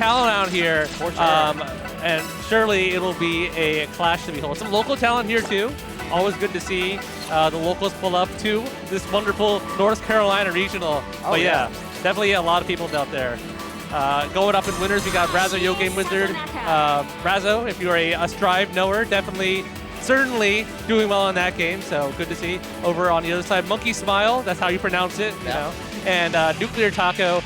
talent out here. For sure. And surely it'll be a clash to behold. Some local talent here too. Always good to see the locals pull up to this wonderful North Carolina regional. Oh, but yeah, definitely a lot of people out there. Going up in winners, we got Razzo, YoGameWizard. Razzo, if you're a Strive knower, certainly doing well in that game, so good to see. Over on the other side, Monkey Smile, that's how you pronounce it, you know. And Nuclear Taco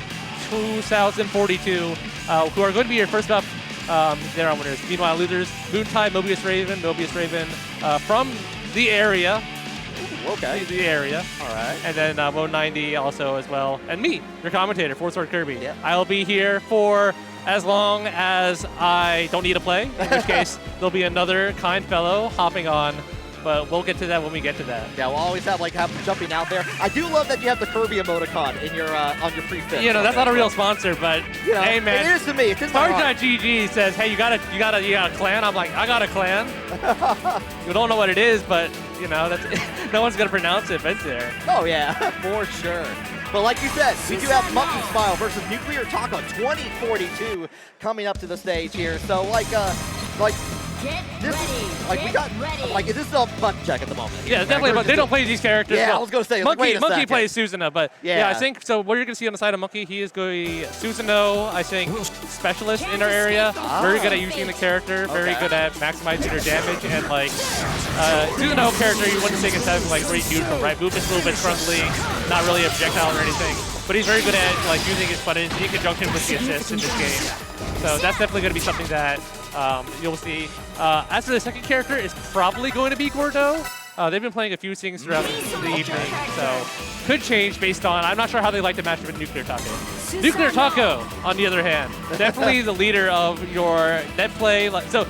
2042, who are going to be your first up there on winners. Meanwhile, losers, Moontide, MobiusRaven from the area. Ooh, okay. The area. All right. And then Mo90 also as well. And me, your commentator, FourSwordKirby. Yeah. I'll be here for as long as I don't need to play, in which case there'll be another kind fellow hopping on. But we'll get to that when we get to that. Yeah, we'll always have jumping out there. I do love that you have the Kirby emoticon in your on your prefix. You know, that's not a real sponsor, but you know, hey man, it is to me. It's in my heart. Start.gg says, hey, you got a clan. I'm like, I got a clan. You don't know what it is, but you know, that's no one's gonna pronounce it if it's there. Oh yeah, for sure. But like you said, we do have Monkey Smile versus Nuclear Taco 2042 coming up to the stage here. So this is a button check at the moment. Yeah, definitely. But they don't play these characters. Yeah, well, I was gonna say. Monkey plays Susanoo, but yeah, I think so. What you're gonna see on the side of Monkey, he is going Susanoo. I think specialist in our area. Very good at using the character. Very good at maximizing her damage. And like Susanoo character, you wouldn't think it's having like very neutral, right? Movement's a little bit friendly, not really objectile or anything. But he's very good at like using his buttons in conjunction with the assist in this game. So that's definitely going to be something that you'll see. As for the second character, it's probably going to be Gordeau. They've been playing a few things throughout the evening, so could change based on. I'm not sure how they like to match up with Nuclear Taco. Nuclear Taco, on the other hand, definitely the leader of your net play. So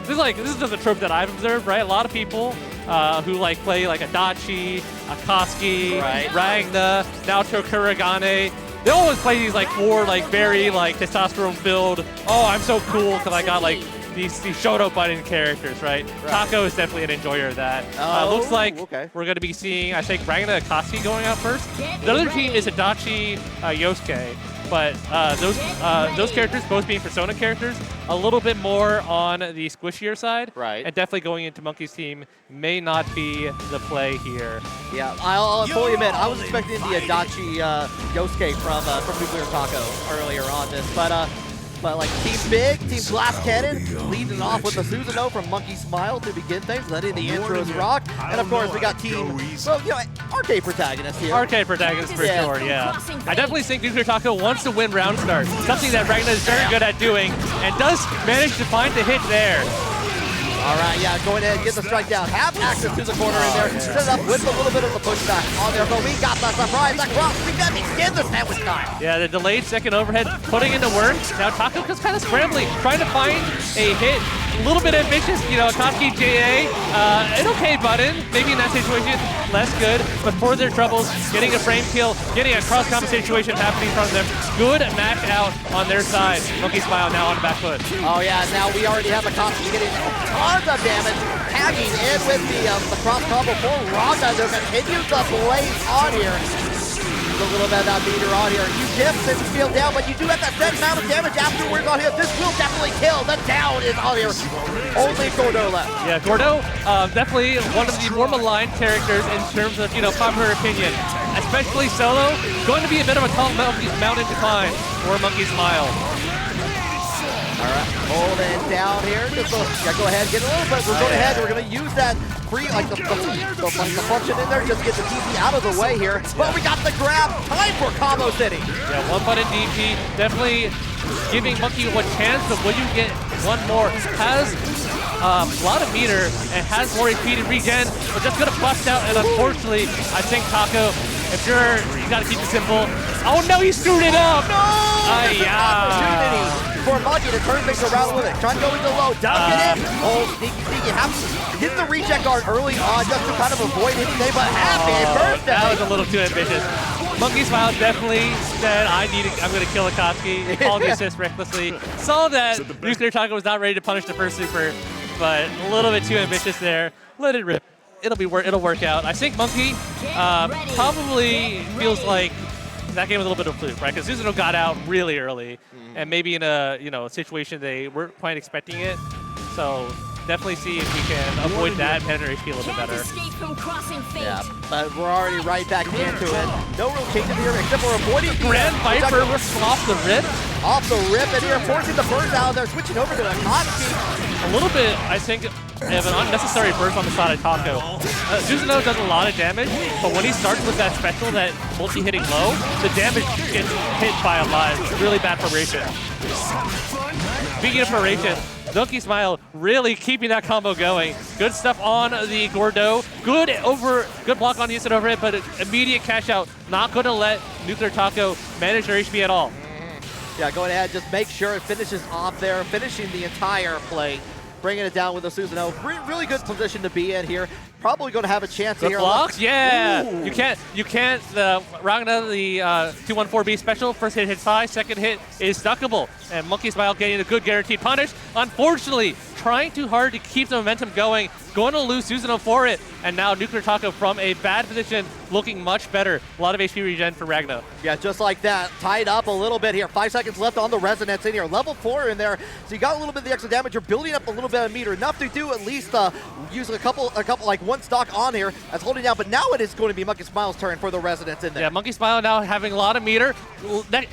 this is just a trope that I've observed, right? A lot of people who like play like Adachi, Akatsuki, Ragna, Naoto Kuragane. They always play these like four like very like testosterone filled. Oh, I'm so cool because I got like these Shoto button characters, right? Taco is definitely an enjoyer of that. Looks like we're going to be seeing, I think, Ragna Akatsuki going out first. The other team is Adachi, Yosuke. But those characters, both being Persona characters, a little bit more on the squishier side. Right. And definitely going into Monkey's team may not be the play here. Yeah, I'll fully admit, I was expecting the Adachi Yosuke from Nuclear Taco earlier on this. But like Team Big, Team Glass Cannon, leading off with the Susanoo from Monkey Smile to begin things, letting the intros rock. And of course, we got Team, arcade protagonist here. Arcade protagonist for sure, yeah. I definitely think Nuclear Taco wants to win round starts, something that Ragna is very good at doing, and does manage to find the hit there. All right, yeah, going ahead and get the strike down. Have access to the corner in there. Set it up with a little bit of the pushback on there, but we got the surprise across. We got to extend the sandwich time. Yeah, the delayed second overhead, putting into work. Now Taco is kind of scrambling, trying to find a hit. A little bit ambitious, you know, Akatsuki JA, an okay button, maybe in that situation, less good, but for their troubles, getting a frame kill, getting a cross-combo situation happening from them. Good match out on their side. Monkey Smile now on the back foot. Oh yeah, now we already have Akatsuki getting tons of damage, tagging in with the cross-combo for Ragna. They're continuing to blaze on here. A little bit of that meter on here. You dip this field down, but you do have that set amount of damage afterwards on here. This will definitely kill. The down is on here. Only Gordeau left. Yeah, Gordeau, definitely one of the more maligned characters in terms of, popular opinion. Especially solo, going to be a bit of a tall mountain to climb for Monkey Smile. All right, hold it down here. Just go ahead and get a little bit. We're going ahead. We're going to use that free, like the function in there. Just get the DP out of the way here. But we got the grab. Time for Combo City. Yeah, one button DP. Definitely giving Monkey a chance, but when you get one more, has a lot of meter and has more HP to regen, but just going to bust out. And unfortunately, I think Taco, if you got to keep it simple. Oh no, he screwed it up. No! Opportunity for Monkey to turn things around with it. Trying to go into low, dunk it in. Oh, sneaky. Have to hit the reject guard early on just to kind of avoid anything, but happy birthday. That was a little too ambitious. Monkey Smile definitely said, I'm going to kill Akatsuki. He called the assist recklessly. Saw that Nuclear Taco was not ready to punish the first super, but a little bit too ambitious there. Let it rip. It'll work out. I think Monkey probably feels like that game was a little bit of a fluke, right? Because Susanoo got out really early, and maybe in a situation they weren't quite expecting it. So definitely see if we can avoid that, penetrate HP a little bit better. Yeah, but we're already right back into it. No real changes here except for avoiding Grand Viper off the rip. Off the rip, and here forcing the burst out there, switching over to Akatsuki. A little bit, I think, of an unnecessary burst on the side of Taco. Susanoo does a lot of damage, but when he starts with that special, that multi-hitting low, the damage gets hit by a lot. It's really bad formation. Speaking of formation, Donkey Smile really keeping that combo going. Good stuff on the Gordeau. Good block on the instant overhit, but immediate cash out. Not going to let Nuclear Taco manage their HP at all. Yeah, going ahead, just make sure it finishes off there, finishing the entire play, bringing it down with the Susanoo. Really good position to be in here. Probably going to have a chance Good here. Blocks, yeah. Ooh. You can't. Ragna, the 214B special. First hit hits high. Second hit is stuckable. And Monkey Smile getting a good guaranteed punish. Unfortunately, trying too hard to keep the momentum going. Going to lose Susanoo for it. And now Nuclear Taco from a bad position, looking much better. A lot of HP regen for Ragna. Yeah, just like that. Tied up a little bit here. 5 seconds left on the resonance in here. Level 4 in there. So you got a little bit of the extra damage. You're building up a little bit of meter. Enough to do at least use a couple like one stock on here as holding down. But now it is going to be Monkey Smile's turn for the resonance in there. Yeah, Monkey Smile now having a lot of meter.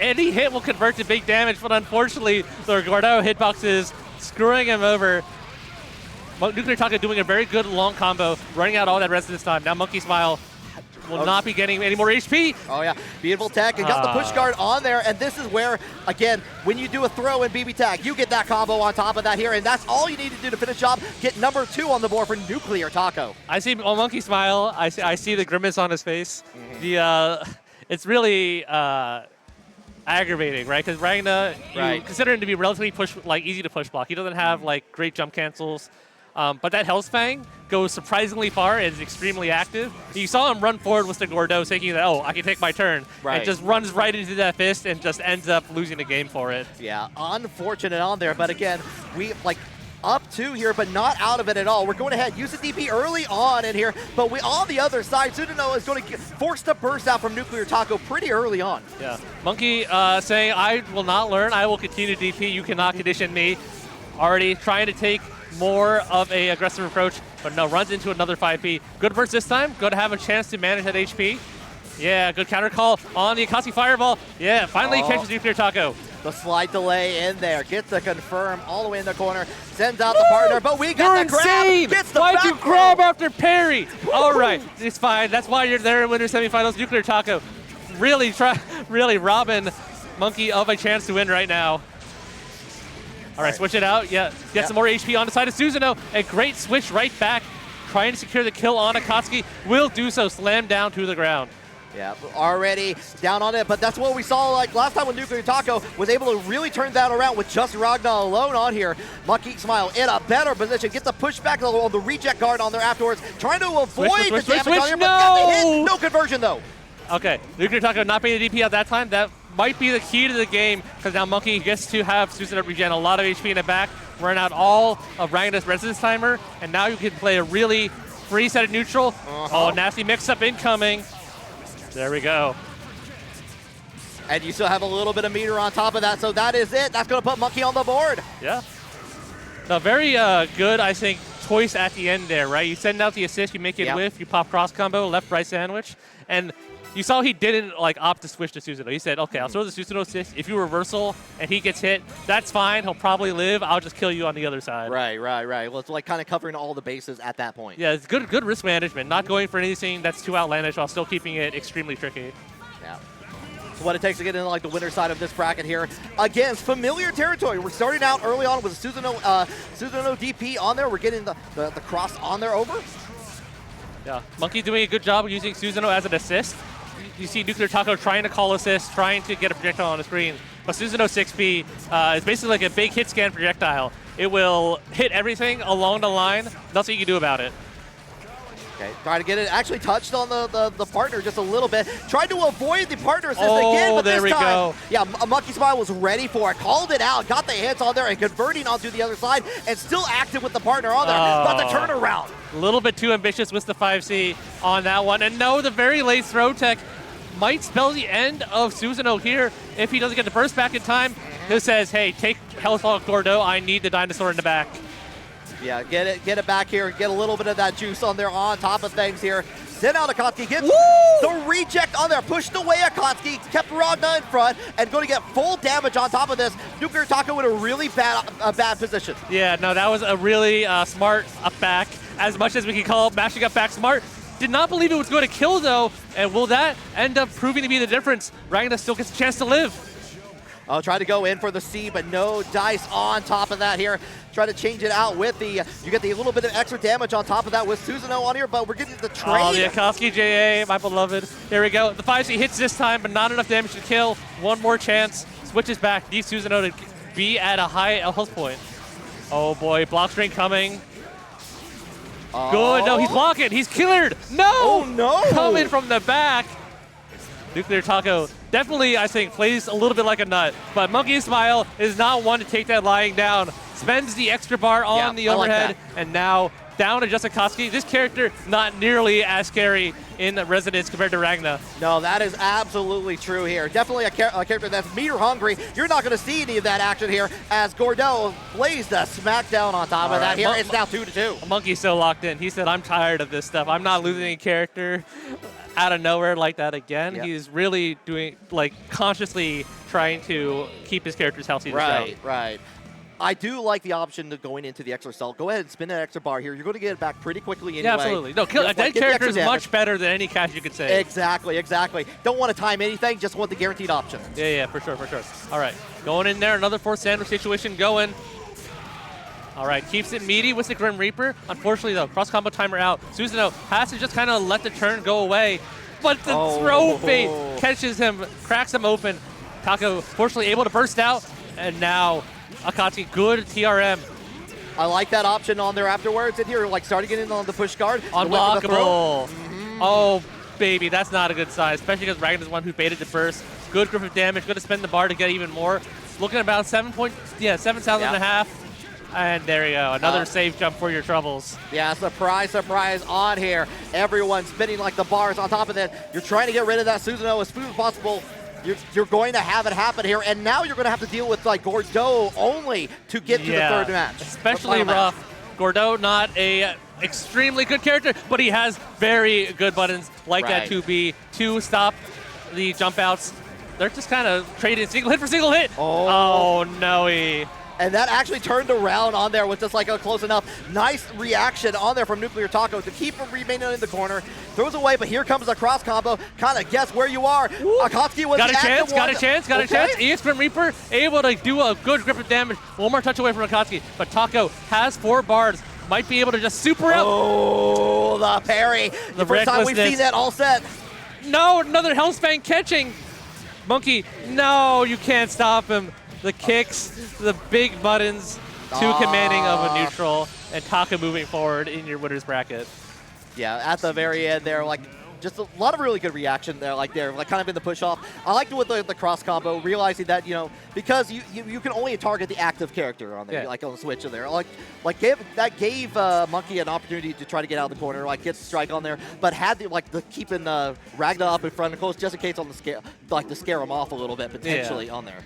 Any hit will convert to big damage, but unfortunately, the Gordeau hitbox is screwing him over. Nuclear Taco doing a very good long combo, running out all that resonance time. Now Monkey Smile will not be getting any more HP. Oh yeah, beautiful tech, and got the push guard on there, and this is where, again, when you do a throw in BBTAG, you get that combo on top of that here, and that's all you need to do to finish off, get number 2 on the board for Nuclear Taco. I see Monkey Smile, I see the grimace on his face. It's really aggravating, right? Because Ragna, you consider him to be relatively easy to push block. He doesn't have great jump cancels. But that Hellsfang goes surprisingly far and is extremely active. You saw him run forward with the Gordeau thinking that, oh, I can take my turn. Right. And just runs right into that fist and just ends up losing the game for it. Yeah, unfortunate on there. But again, we up 2 here, but not out of it at all. We're going ahead, use the DP early on in here, but on the other side, Susanoo is going to force the burst out from Nuclear Taco pretty early on. Yeah, Monkey saying, I will not learn, I will continue to DP, you cannot condition me. Already trying to take more of a aggressive approach, but no, runs into another 5P. Good burst this time, going to have a chance to manage that HP. Yeah, good counter call on the Akatsuki Fireball. Yeah, finally catches Nuclear Taco. The slide delay in there, gets the confirm all the way in the corner, sends out the partner, but we got the grab, gets the Why'd you grab after parry? All right, it's fine. That's why you're there in winter semifinals. Nuclear Taco really robbing Monkey of a chance to win right now. All right, switch it out. Yeah, get some more HP on the side of Susanoo. A great switch right back, trying to secure the kill on Akatsuki. Will do so, slam down to the ground. Yeah, already down on it, but that's what we saw last time when Nuclear Taco was able to really turn that around with just Ragna alone on here. Monkey Smile in a better position, gets the pushback on the reject guard on there afterwards, trying to avoid the damage on here, but got the hit. No conversion though. Okay, Nuclear Taco not being a DP at that time. That might be the key to the game, because now Monkey gets to have Susanoo regen a lot of HP in the back, run out all of Ragna's resistance timer, and now you can play a really free set of neutral. Oh, nasty mix-up incoming. There we go. And you still have a little bit of meter on top of that, so that is it. That's going to put Monkey on the board. Yeah. No, very good, I think, choice at the end there, right? You send out the assist, you make it whiff, you pop cross combo, left-right sandwich, and you saw he didn't opt to switch to Susanoo. He said, okay, I'll throw the Susanoo assist. If you reversal and he gets hit, that's fine. He'll probably live. I'll just kill you on the other side. Right. Well, it's kind of covering all the bases at that point. Yeah, it's good risk management. Not going for anything that's too outlandish while still keeping it extremely tricky. Yeah. So what it takes to get into the winner side of this bracket here. Again, it's familiar territory. We're starting out early on with a Susanoo DP on there. We're getting the cross on there over. Yeah, Monkey doing a good job of using Susanoo as an assist. You see Nuclear Taco trying to call assist, trying to get a projectile on the screen. But Susanoo 6P is basically like a big hit scan projectile. It will hit everything along the line. Nothing you can do about it. Okay, trying to get it. Actually touched on the partner just a little bit. Tried to avoid the partner assist again, but this time, yeah, Monkey Smile was ready for it. Called it out, got the hits on there, and converting onto the other side, and still active with the partner on there. But the turnaround. A little bit too ambitious with the 5C on that one. And no, the very late throw tech might spell the end of Susanoo here if he doesn't get the burst back in time. Who says, hey, take health off Gordeau. I need the dinosaur in the back. Yeah, get it back here. Get a little bit of that juice on there on top of things here. Send out Akatsuki, gets the reject on there, pushed away Akatsuki, kept Ragna in front, and going to get full damage on top of this. Nuclear Taco in a really bad position. Yeah, no, that was a really smart up back, as much as we can call mashing up back smart. Did not believe it was going to kill, though, and will that end up proving to be the difference? Ragna still gets a chance to live. Oh, try to go in for the C, but no dice on top of that here. Try to change it out with the, you get the little bit of extra damage on top of that with Susanoo on here, but we're getting the trade. Oh, the Akatsuki JA, my beloved. Here we go. The 5C hits this time, but not enough damage to kill. One more chance. Switches back. Needs Susanoo to be at a high health point. Oh boy, block string coming. Oh. Good. No, he's blocking. He's cleared. No! Oh no! Coming from the back. Nuclear Taco definitely, I think, plays a little bit like a nut, but Monkey Smile is not one to take that lying down. Spends the extra bar on the overhead, and now down to just Akatsuki. This character not nearly as scary in Resonance compared to Ragna. No, that is absolutely true here. Definitely a character that's meter hungry. You're not going to see any of that action here as Gordeau plays the smackdown on top of that here. It's now 2-2. Monkey's so locked in. He said, I'm tired of this stuff. I'm not losing a character out of nowhere like that again. Yep. He's really doing, like, consciously trying to keep his characters healthy. Right. I do like the option of going into the extra cell. Go ahead and spin that extra bar here. You're going to get it back pretty quickly anyway. Yeah, absolutely. No, a dead character is much better than any cash you could say. Exactly. Don't want to time anything, just want the guaranteed option. Yeah, for sure. All right, going in there, another forced sandwich situation going. All right, keeps it meaty with the Grim Reaper. Unfortunately, though, cross-combo timer out. Susanoo has to just kind of let the turn go away, but the throw fate catches him, cracks him open. Taco, fortunately, able to burst out, and now Akatsuki, good TRM. I like that option on there afterwards. And here, like, starting getting on the push guard. Unblockable. Oh, baby, that's not a good size, especially because Ragna's one who baited the burst. Good grip of damage, going to spend the bar to get even more. Looking at about 7,000 and a half. And there you go, another safe jump for your troubles. Yeah, surprise on here. Everyone's spinning like the bars on top of that. You're trying to get rid of that Susanoo as soon as possible. You're going to have it happen here, and now you're going to have to deal with like Gordeau only to get to the third match. Especially rough. Gordeau, not a extremely good character, but he has very good buttons like that 2B to stop the jump outs. They're just kind of trading single hit for single hit. Oh no-y. And that actually turned around on there with just like a close enough. Nice reaction on there from Nuclear Taco to keep him remaining in the corner. Throws away, but here comes the cross combo. Kind of guess where you are. Akatsuki was got a chance. EX Grim Reaper able to do a good grip of damage. One more touch away from Akatsuki, but Taco has 4 bars. Might be able to just super out. Oh, the parry. The first time we've seen that all set. No, another Hellspan catching. Monkey, no, you can't stop him. The kicks, the big buttons, too commanding of a neutral, and Taco moving forward in your winner's bracket. Yeah, at the very end there, like, just a lot of really good reaction there, like kind of in the push-off. I liked it with the cross combo, realizing that, you know, because you can only target the active character on there, like on the switch in there. That gave Monkey an opportunity to try to get out of the corner, like get the strike on there, but had the keeping Ragna up in front of close just in case on the scare, like to scare him off a little bit potentially on there.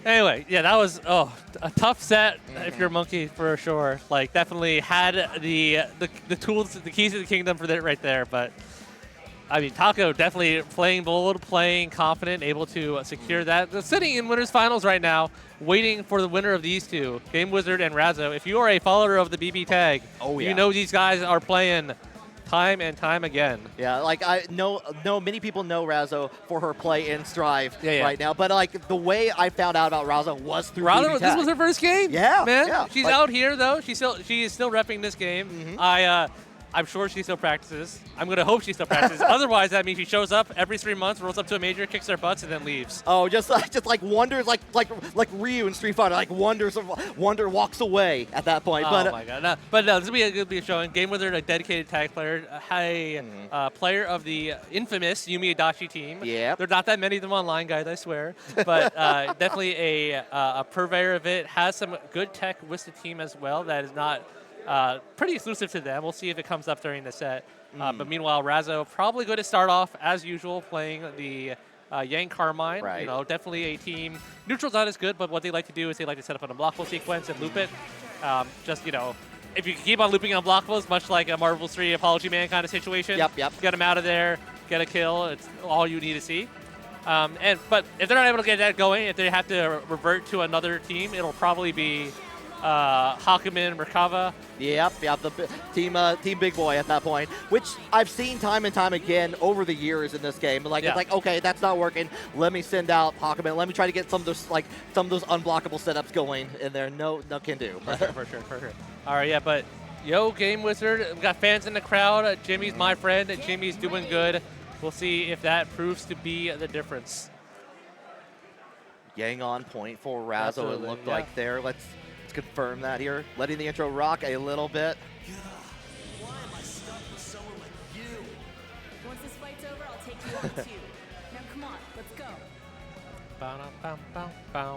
Anyway, yeah, that was a tough set if you're Monkey for sure. Like, definitely had the tools, the keys to the kingdom for that right there. But I mean, Taco definitely playing bold, playing confident, able to secure that. They're sitting in winners finals right now, waiting for the winner of these two, YoGameWizard and Razzo. If you are a follower of the BBTAG, you know these guys are playing time and time again. Yeah, like I know many people know Razzo for her play in Strive right now, but like the way I found out about Razzo was through BBTAG. This was her first game? Yeah, man. Yeah. She's out here though. She is still repping this game. I'm sure she still practices. I'm going to hope she still practices. Otherwise, that means she shows up every 3 months, rolls up to a major, kicks their butts, and then leaves. Oh, just like wonders, like Ryu in Street Fighter, like wonder walks away at that point. Oh my god! No, but no, this will be a showing. GameWizard, a dedicated tag player, a player of the infamous Yumi Adachi team. Yeah. There's not that many of them online, guys, I swear. But definitely a purveyor of it. Has some good tech with the team as well. That is not pretty exclusive to them. We'll see if it comes up during the set. But meanwhile, Razzo probably going to start off as usual playing the Yang Carmine. Right. You know, definitely a team. Neutral's not as good, but what they like to do is they like to set up an unblockable sequence and loop it. Just, you know, if you keep on looping unblockables, much like a Marvel 3 Apology Man kind of situation, Yep. get them out of there, get a kill. It's all you need to see. But if they're not able to get that going, if they have to revert to another team, it'll probably be Hakumen, Merkava. Yep, the team Big Boy at that point, which I've seen time and time again over the years in this game. Like it's like, okay, that's not working. Let me send out Hakumen. Let me try to get some of those unblockable setups going in there. No can do. For sure. All right, yeah, but YoGameWizard, we got fans in the crowd. Jimmy's my friend. Jimmy's doing good. We'll see if that proves to be the difference. Yang on point for Razzo, it looked like there. Let's confirm that here. Letting the intro rock a little bit. Why am I stuck with someone like you? Once this fight's over, I'll take you on too. Now come on, let's go.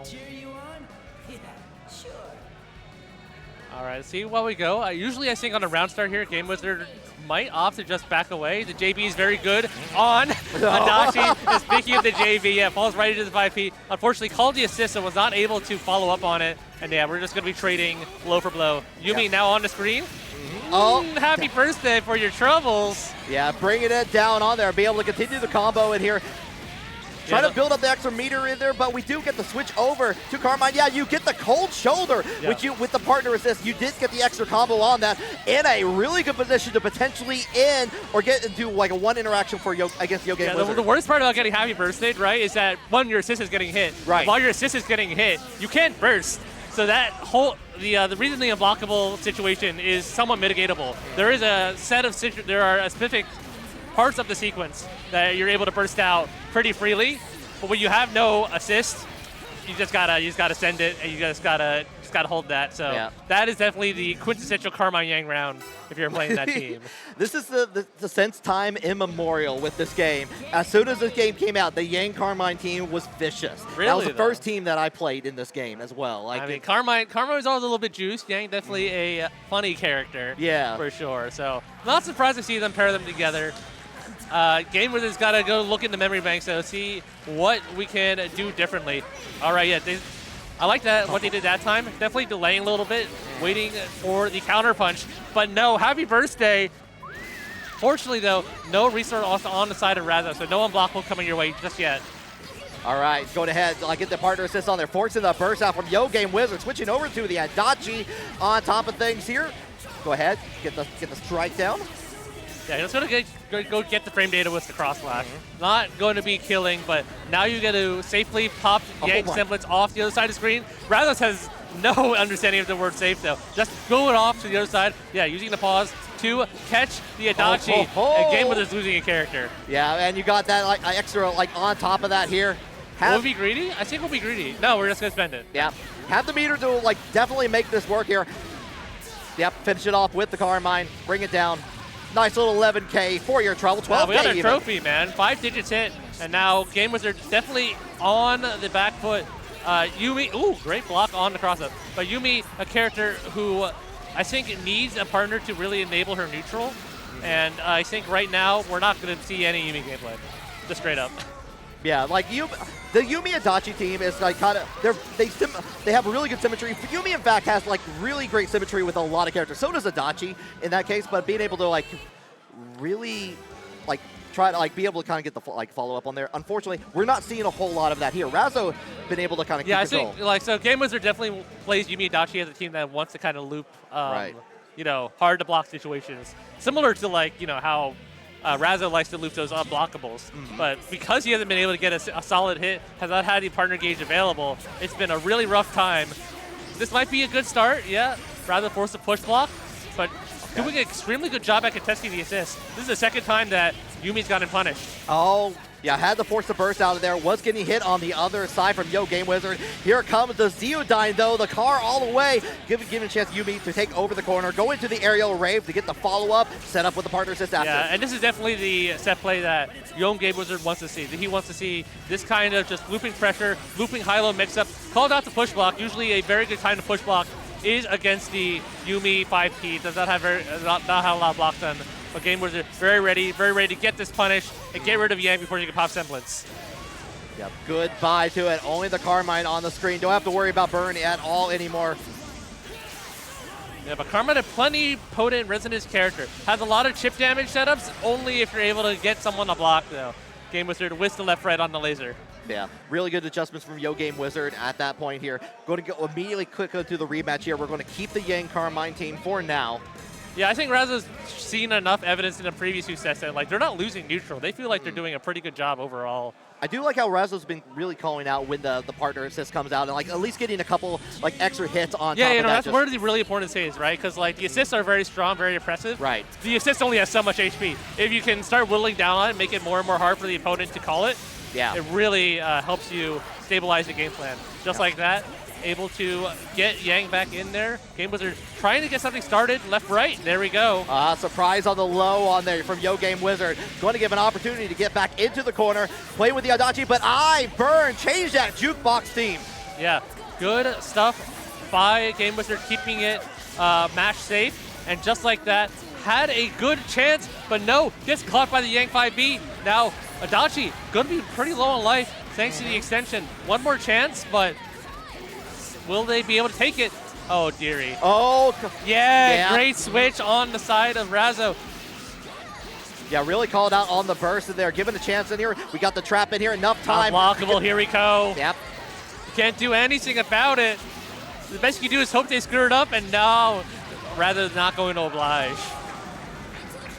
Cheer you on? Yeah, sure. All right, see while we go. Usually I think on a round start here, YoGameWizard might opt to just back away. The JB is very good on Adachi. And speaking of the JB, falls right into the 5P. Unfortunately, called the assist and was not able to follow up on it. And we're just going to be trading blow for blow. Yumi now on the screen. Oh, happy birthday for your troubles. Yeah, bringing it down on there. Be able to continue the combo in here. Try to build up the extra meter in there, but we do get the switch over to Carmine. Yeah, you get the cold shoulder, which with the partner assist, you did get the extra combo on that in a really good position to potentially end or get into like a one interaction for against YoGameWizard. The worst part about getting happy birthday, right, is that one, your assist is getting hit. Right. While your assist is getting hit, you can't burst. So that whole the reason the unblockable situation is somewhat mitigatable. There is a set of there are specific parts of the sequence that you're able to burst out pretty freely, but when you have no assist, you just gotta send it, and you just gotta hold that. So that is definitely the quintessential Carmine Yang round if you're playing that team. This is the since time immemorial with this game. As soon as this game came out, the Yang Carmine team was vicious. Really, that was the first team that I played in this game as well. Like, I mean, Carmine was always a little bit juiced. Yang definitely a funny character. Yeah, for sure. So not surprised to see them pair them together. YoGameWizard's got to go look in the memory bank, so see what we can do differently. All right, I like that, what they did that time. Definitely delaying a little bit, waiting for the counter punch. But no, happy birthday. Fortunately, though, no resource on the side of Razzo, so no unblockable coming your way just yet. All right, going ahead, get the partner assist on there, forcing the burst out from YoGameWizard, switching over to the Adachi on top of things here. Go ahead, get the strike down. Yeah, just going to go get the frame data with the cross slash. Not going to be killing, but now you get to safely pop Yang semblance off the other side of the screen. Razzo has no understanding of the word safe, though. Just going off to the other side. Yeah, using the pause to catch the Adachi. And YoGameWizard's losing a character. Yeah, and you got that extra on top of that here. Will we be greedy? I think we'll be greedy. No, we're just going to spend it. Yeah. Have the meter to definitely make this work here. Yep, finish it off with the Carmine. Bring it down. Nice little 11K for your trouble. 12K. We got a trophy, man. 5 digits hit, and now YoGameWizard definitely on the back foot. Yumi, great block on the cross-up. But Yumi, a character who I think needs a partner to really enable her neutral, and I think right now we're not going to see any Yumi gameplay, just straight up. Yeah, the Yumi Adachi team is they have really good symmetry. Yumi, in fact, has really great symmetry with a lot of characters. So does Adachi in that case, but being able to really try to be able to kind of get the follow up on there. Unfortunately, we're not seeing a whole lot of that here. Razzo been able to kind of keep control. I think so YoGameWizard definitely plays Yumi Adachi as a team that wants to kind of loop hard to block situations, similar to how Razzo likes to loop those unblockables, but because he hasn't been able to get a solid hit, has not had the partner gauge available, it's been a really rough time. This might be a good start, Razzo forced a push block, but doing an extremely good job at contesting the assist. This is the second time that Yumi's gotten punished. Oh, yeah, had to force the burst out of there. Was getting hit on the other side from YoGameWizard. Here comes the Zeodyne, though. The car all the way. Giving a chance Yumi to take over the corner. Go into the aerial rave to get the follow-up. Set up with the partner assist after. Yeah, and this is definitely the set play that YoGameWizard wants to see. He wants to see this kind of just looping pressure, looping high-low mix-up. Called out the push block. Usually a very good time to push block is against the Yumi 5P. Does not have not have a lot of blocks done. But YoGameWizard very ready to get this punish and get rid of Yang before you can pop Semblance. Yep, goodbye to it. Only the Carmine on the screen. Don't have to worry about burn at all anymore. Yeah, but Carmine had plenty potent resonance character. Has a lot of chip damage setups, only if you're able to get someone to block though. YoGameWizard with the left right on the laser. Yeah, really good adjustments from YoGameWizard at that point here. Going to go immediately quick to the rematch here. We're going to keep the Yang Carmine team for now. Yeah, I think Razzo's seen enough evidence in the previous 2 sets that like they're not losing neutral. They feel like they're doing a pretty good job overall. I do like how Razzo's been really calling out when the partner assist comes out and like at least getting a couple like extra hits on top of that. That's one of the really important things, right? Because like the assists are very strong, very impressive. Right. The assist only has so much HP. If you can start whittling down on it, make it more and more hard for the opponent to call it, it really helps you stabilize the game plan. Just like that, able to get Yang back in there. YoGameWizard trying to get something started, left, right. There we go. Surprise on the low on there from YoGameWizard. Going to give an opportunity to get back into the corner, playing with the Adachi, but burn, change that jukebox team. Yeah, good stuff by YoGameWizard, keeping it match safe. And just like that, had a good chance, but no, gets caught by the Yang 5B. Now, Adachi going to be pretty low on life thanks to the extension. One more chance, but will they be able to take it? Oh, dearie. Oh, yeah, great switch on the side of Razzo. Yeah, really called out on the burst in there. Given a chance in here. We got the trap in here. Enough time. Unblockable, here we go. Yep. Can't do anything about it. The best you can do is hope they screw it up, and no, rather than not going to oblige.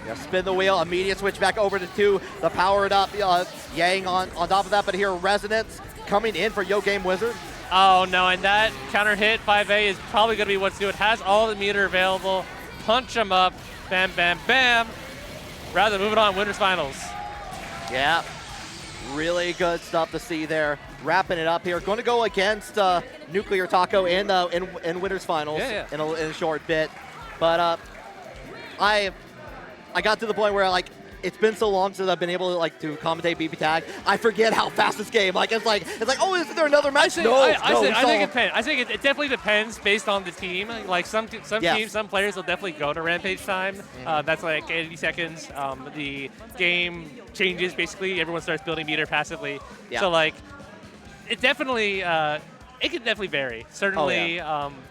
Yeah, spin the wheel, immediate switch back over to 2. The powered up Yang on top of that, but here Resonance coming in for YoGameWizard. Oh no, and that counter hit 5A is probably going to be what's doing. It has all the meter available. Punch him up. Bam, bam, bam. Rather, moving on, Winners Finals. Yeah. Really good stuff to see there. Wrapping it up here. Going to go against Nuclear Taco in Winners Finals in a short bit. But I got to the point where it's been so long since I've been able to commentate BBTAG. I forget how fast this game. It's like, oh, is there another match? I think it depends. I think it definitely depends based on the team. Like some teams, some players will definitely go to Rampage time. That's like 80 seconds. The game changes basically. Everyone starts building meter passively. Yeah. So it definitely. It can definitely vary. Certainly,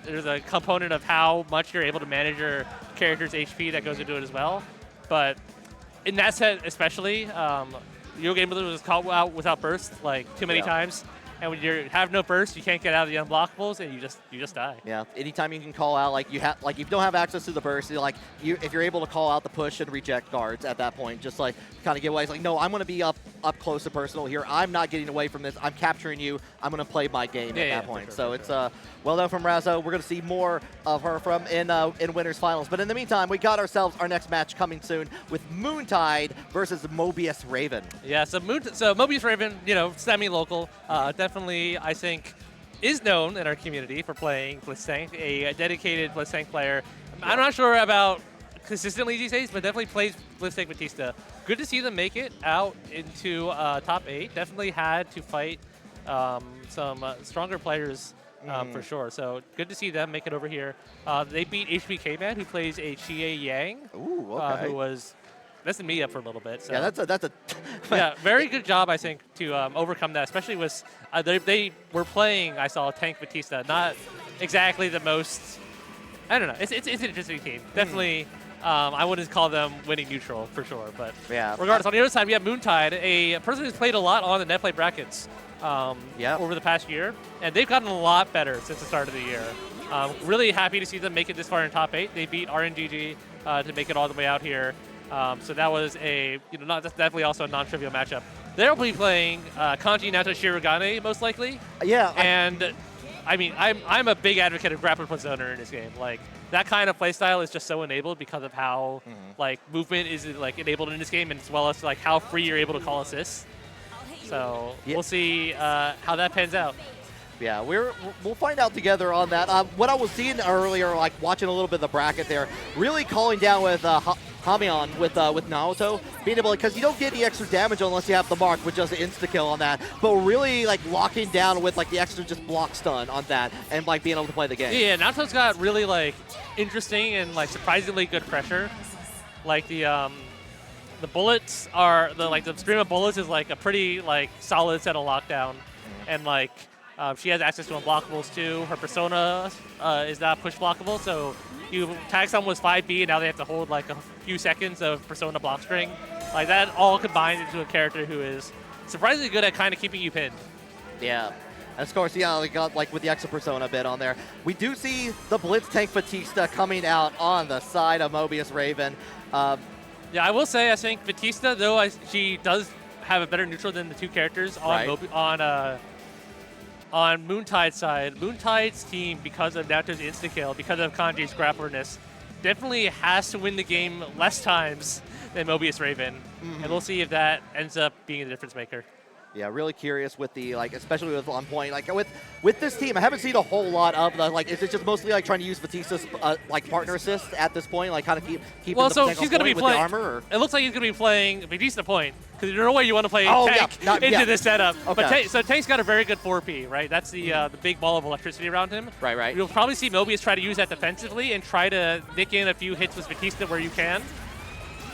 there's a component of how much you're able to manage your character's HP that goes into it as well. But in that set especially, YoGameWizard was caught out without burst too many times. And when you have no burst, you can't get out of the unblockables, and you just die. Yeah. Anytime you can call out, if you don't have access to the burst, if you're able to call out the push and reject guards at that point, just kind of get away. It's no, I'm going to be up close and personal here. I'm not getting away from this. I'm capturing you. I'm going to play my game at that point. Sure, it's well done from Razzo. We're going to see more of her from in Winners Finals. But in the meantime, we got ourselves our next match coming soon with Moontide versus MobiusRaven. Yeah. So MobiusRaven, semi-local. Definitely, I think, is known in our community for playing Blitztank, a dedicated Blitztank player. I'm not sure about consistently these days, but definitely plays Blitztank Vatista. Good to see them make it out into top 8. Definitely had to fight some stronger players for sure. So good to see them make it over here. They beat HBK Man, who plays a Chie Yang, who was messing me up for a little bit. So. Yeah, that's a yeah, very good job, I think, to overcome that, especially with they were playing, I saw, Tank Vatista, not exactly the most, I don't know, it's an interesting team. Definitely, I wouldn't call them winning neutral for sure, but regardless, on the other side, we have Moontide, a person who's played a lot on the net play brackets over the past year, and they've gotten a lot better since the start of the year. Really happy to see them make it this far in top 8. They beat RNGG to make it all the way out here. So that was definitely also a non-trivial matchup. They'll be playing Kanji, Naoto, Shirogane most likely. Yeah. And I mean, I'm a big advocate of grappler plus zoner in this game. That kind of playstyle is just so enabled because of how movement is enabled in this game, and as well as how free you're able to call assists. So we'll see how that pans out. Yeah, we'll find out together on that. What I was seeing earlier, watching a little bit of the bracket there, really calling down with Carmine with Naoto, being able, because you don't get any extra damage unless you have the mark with just an insta-kill on that, but really like locking down with like the extra just block stun on that and like being able to play the game. Yeah, Naoto's got really like interesting and like surprisingly good pressure. Like the bullets are, the stream of bullets is like a pretty like solid set of lockdown, and like she has access to unblockables too. Her persona is not push blockable, so you tag someone with 5B and now they have to hold like a few seconds of persona block string. Like that all combined into a character who is surprisingly good at kind of keeping you pinned. Yeah. And of course, yeah, we got like with the extra persona bit on there. We do see the Blitztank Vatista coming out on the side of MobiusRaven. Yeah, I will say I think Vatista, though she does have a better neutral than the two characters on on Moontide's side. Moontide's team, because of Naoto's insta-kill, because of Kanji's grapplerness, definitely has to win the game less times than MobiusRaven. And we'll see if that ends up being the difference maker. Yeah, really curious with the, like, especially with on point. Like, with this team, I haven't seen a whole lot of the, like, is it just mostly, like, trying to use Batista's, like, partner assist at this point? Like, kind of keep well, the so tank he's on going to be point with playing, the armor? Or? It looks like he's going to be playing Batista point, because there's no way you want to play Tank into this setup. Okay. But so Tank's got a very good 4P, right? That's the big ball of electricity around him. Right. You'll probably see Mobius try to use that defensively and try to nick in a few hits with Batista where you can.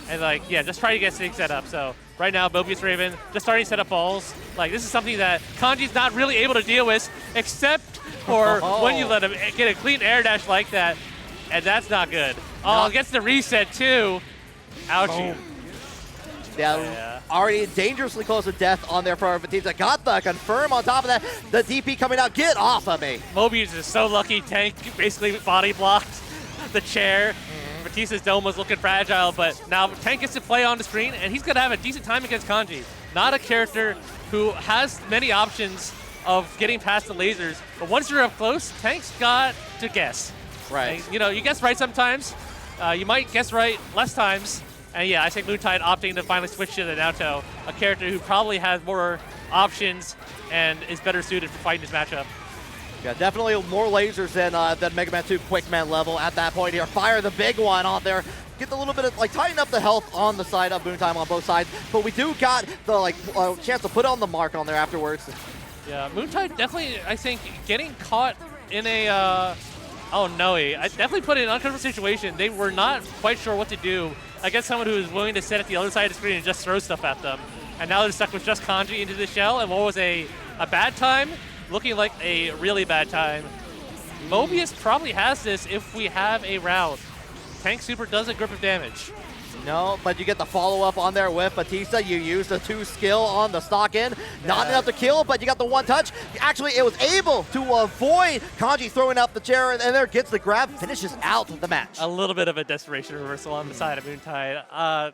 And, like, yeah, just try to get things set up. So right now, MobiusRaven just starting to set up balls. Like, this is something that Kanji's not really able to deal with, except for when you let him get a clean air dash like that. And that's not good. Oh, gets the reset, too. Ouchie. Yeah, already dangerously close to death on there for Batista. Got the confirm on top of that. The DP coming out. Get off of me. Mobius is so lucky. Tank basically body blocked the chair. Batista's dome was looking fragile, but now Tank gets to play on the screen, and he's going to have a decent time against Kanji. Not a character who has many options of getting past the lasers, but once you're up close, Tank's got to guess. Right. And, you know, you guess right sometimes. You might guess right less times. And yeah, I think Moontide opting to finally switch to the Naoto, a character who probably has more options and is better suited for fighting this matchup. Yeah, definitely more lasers than Mega Man 2 Quick Man level at that point here. Fire the big one on there. Get a little bit of, like, tighten up the health on the side of Moontide on both sides. But we do got the, like, chance to put on the mark on there afterwards. Yeah, Moontide definitely, I think, getting caught in a, oh no, I definitely put in an uncomfortable situation. They were not quite sure what to do against someone who was willing to sit at the other side of the screen and just throw stuff at them. And now they're stuck with just Kanji into the shell, and what was a bad time, looking like a really bad time. Mobius probably has this if we have a route. Tank Super does a grip of damage. No, but you get the follow-up on there with Batista. You use the 2 skill on the stock in. Not enough to kill, but you got the 1 touch. Actually, it was able to avoid Kanji throwing out the chair, and there gets the grab, finishes out the match. A little bit of a desperation reversal on the side of Moontide.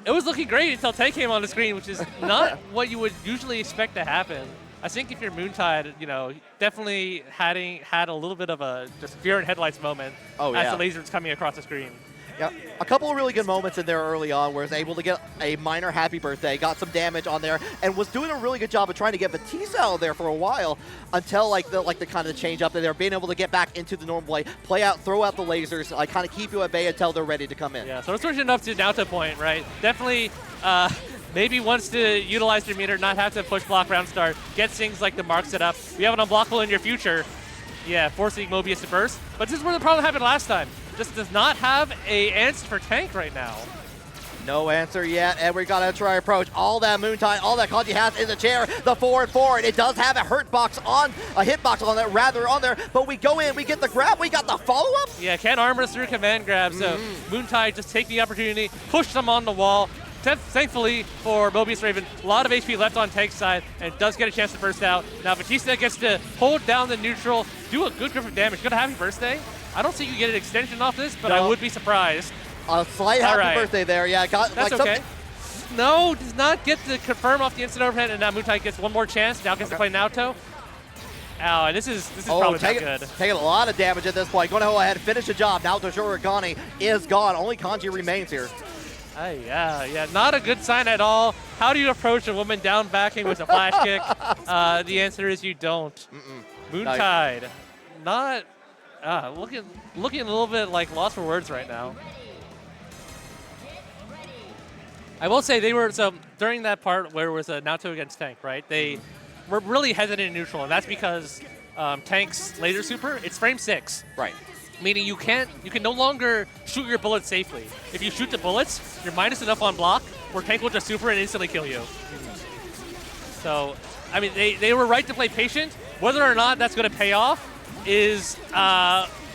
It was looking great until Tank came on the screen, which is not what you would usually expect to happen. I think if you're Moontide, you know, definitely had a little bit of a just fear in headlights moment as the laser's coming across the screen. Yeah, a couple of really good moments in there early on where he was able to get a minor happy birthday, got some damage on there, and was doing a really good job of trying to get Vatista out there for a while until like the kind of change up there, being able to get back into the normal play out, throw out the lasers, like kind of keep you at bay until they're ready to come in. Yeah, so we're switching up to Naoto point, right? Definitely maybe wants to utilize their meter, not have to push block round start, get things like the mark set up. We have an unblockable in your future. Yeah, forcing Mobius to burst. But this is where the problem happened last time. Just does not have a answer for Tank right now. No answer yet, and we gotta try approach. All that Moontide, all that Kanji has is a chair, the forward. It does have a hitbox on that, rather on there, but we go in, we get the grab, we got the follow-up. Yeah, can't armor us through command grab, so Moontide just take the opportunity, push them on the wall. Thankfully for MobiusRaven, a lot of HP left on Tank's side, and does get a chance to burst out. Now Vatista gets to hold down the neutral, do a good grip of damage. Good happy birthday. I don't think you get an extension off this, but I would be surprised. A slight happy birthday there, yeah. That's like okay. No, does not get to confirm off the instant overhead, and now Moontide gets one more chance. Now gets to play Naoto. Ow, and this is probably not good. Taking a lot of damage at this point. Going to go ahead and finish the job. Naoto Shurigani is gone. Only Kanji remains here. Yeah, not a good sign at all. How do you approach a woman down backing with a flash kick? The answer is you don't. Moontide, looking a little bit like lost for words right now. I will say they were, so during that part where it was a Naoto against Tank, right? They were really hesitant in neutral, and that's because Tank's laser super, it's frame 6. Right. Meaning you can no longer shoot your bullets safely. If you shoot the bullets, you're minus enough on block, where Tank will just super and instantly kill you. So, I mean, they were right to play patient. Whether or not that's going to pay off is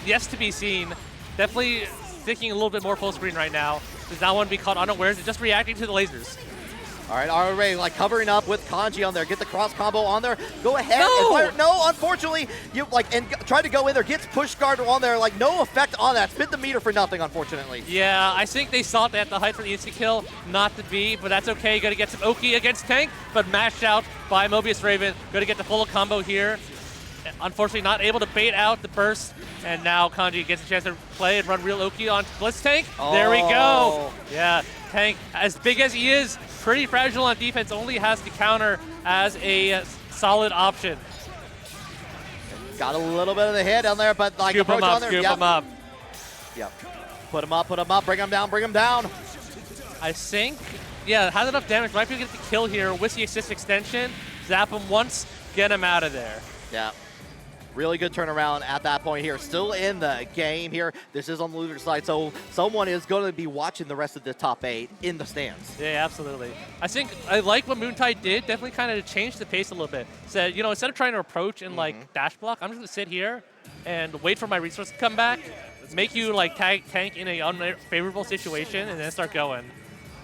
yes to be seen. Definitely thinking a little bit more full screen right now. Does not want to be caught unawares and just reacting to the lasers. All right, already like covering up with Kanji on there. Get the cross combo on there. Go ahead No! and fire. No, unfortunately, you try to go in there. Gets push guard on there. Like no effect on that. Spit the meter for nothing, unfortunately. Yeah, I think they sought at the height for the insta kill, not to be, but that's okay. Going to get some Oki against Tank, but mashed out by MobiusRaven. Going to get the full combo here. Unfortunately, not able to bait out the burst, and now Kanji gets a chance to play and run real Oki on Blitztank. Oh. There we go. Yeah, Tank, as big as he is, pretty fragile on defense, only has the counter as a solid option. Got a little bit of the hit on there, but like Scoop him up, on there. scoop him up. Yep. Put him up, bring him down, bring him down. I think, yeah, has enough damage. Might be able to get the kill here with the assist extension. Zap him once, get him out of there. Yeah. Really good turnaround at that point here. Still in the game here. This is on the loser side, so someone is going to be watching the rest of the top 8 in the stands. Yeah, absolutely. I think I like what Moontide did. Definitely kind of changed the pace a little bit. Said, you know, instead of trying to approach and like dash block, I'm just going to sit here and wait for my resource to come back, make you like tag Tank in a unfavorable situation, and then start going.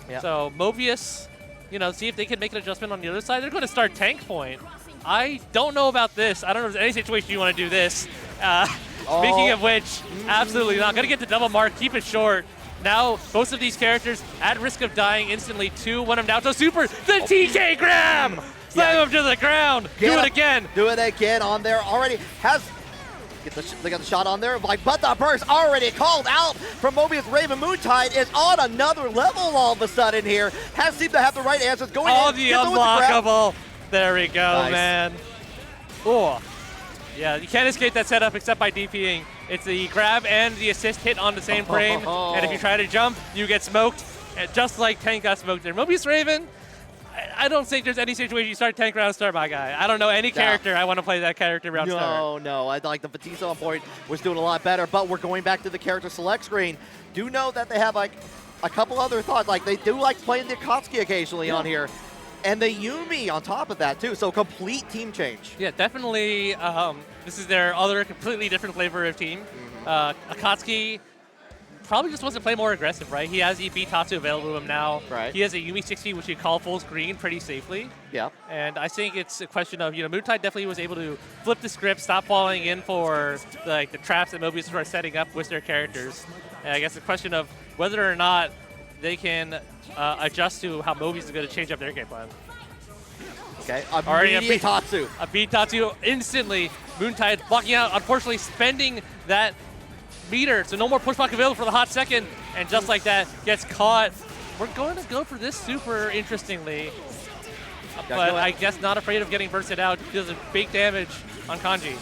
Yeah. So Mobius, you know, see if they can make an adjustment on the other side. They're going to start Tank point. I don't know about this. I don't know if there's any situation you want to do this. Speaking of which, absolutely not. Going to get the double mark, keep it short. Now, both of these characters at risk of dying instantly. 2-1 him down. So super, the TK grab! Slam him to the ground. Do it again. Do it again on there. Already has... They got the shot on there, like, but the burst already called out from MobiusRaven. Moontide is on another level all of a sudden here. Has seemed to have the right answers going in. The unblockable. There we go, nice. Man. Oh, yeah, you can't escape that setup except by DPing. It's the grab and the assist hit on the same frame, and if you try to jump, you get smoked, just like Tank got smoked there. MobiusRaven, I don't think there's any situation you start Tank round start, my guy. I don't know any character I want to play that character round start. No, I like the Vatista on point was doing a lot better, but we're going back to the character select screen. Do know that they have like a couple other thoughts, like they do like playing the Akatsuki occasionally on here. And the Yumi on top of that, too. So complete team change. Yeah, definitely. This is their other completely different flavor of team. Akatsuki probably just wants to play more aggressive, right? He has Tatsu available to him now. Right. He has a Yumi 60, which you call full screen pretty safely. Yeah. And I think it's a question of, you know, Moontide definitely was able to flip the script, stop falling in for the traps that Mobius are setting up with their characters. And I guess the question of whether or not they can adjust to how Mobius is going to change up their game plan. Okay, immediate Tatsu. A beat Tatsu instantly. Moontide blocking out, unfortunately spending that meter, so no more pushback available for the hot second, and just like that, gets caught. We're going to go for this super, interestingly. But I guess not afraid of getting bursted out because of big damage on Kanji.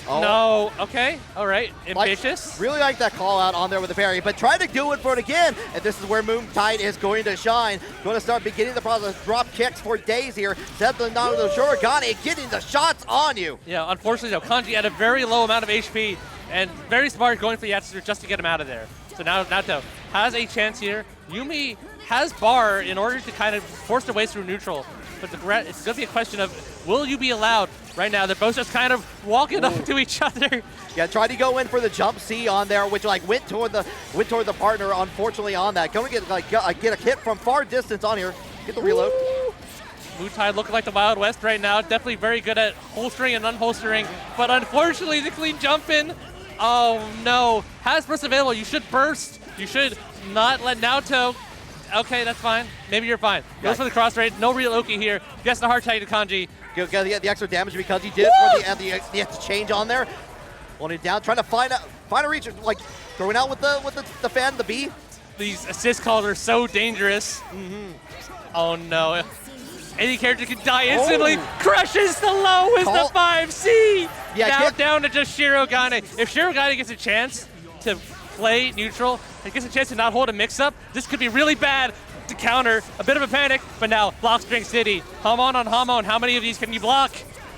No, okay, all right, ambitious. Really like that call out on there with the parry, but try to do it for it again, and this is where Moontide is going to shine. Going to start beginning the process, drop kicks for days here. Set the Naoto Shurigane, getting the shots on you. Yeah, unfortunately though, Kanji had a very low amount of HP, and very smart going for the Yatsu just to get him out of there. So now Naoto has a chance here. Yumi has bar in order to kind of force their way through neutral, but it's going to be a question of, will you be allowed? Right now, they're both just kind of walking up to each other. Yeah, tried to go in for the jump C on there, which like went toward the partner. Unfortunately, on that, going to get a hit from far distance on here. Get the reload. Moontide looking like the Wild West right now. Definitely very good at holstering and unholstering, but unfortunately, the clean jump in. Oh no, has burst available. You should burst. You should not let Naoto. Okay, that's fine. Maybe you're fine. Goes for the cross raid. No real Oki here. Gets the hard tag to Kanji. Get the extra damage because he did for the exchange on there. Holding it down, trying to find a reach, like throwing out with the fan, the B. These assist calls are so dangerous. Oh no. Any character can die instantly. Crushes the low with the 5C. Yeah, now down to just Shirogane. If Shirogane gets a chance to play neutral and gets a chance to not hold a mix-up, this could be really bad. to counter. A bit of a panic, but now block string city. Hamon on Hamon. How many of these can you block?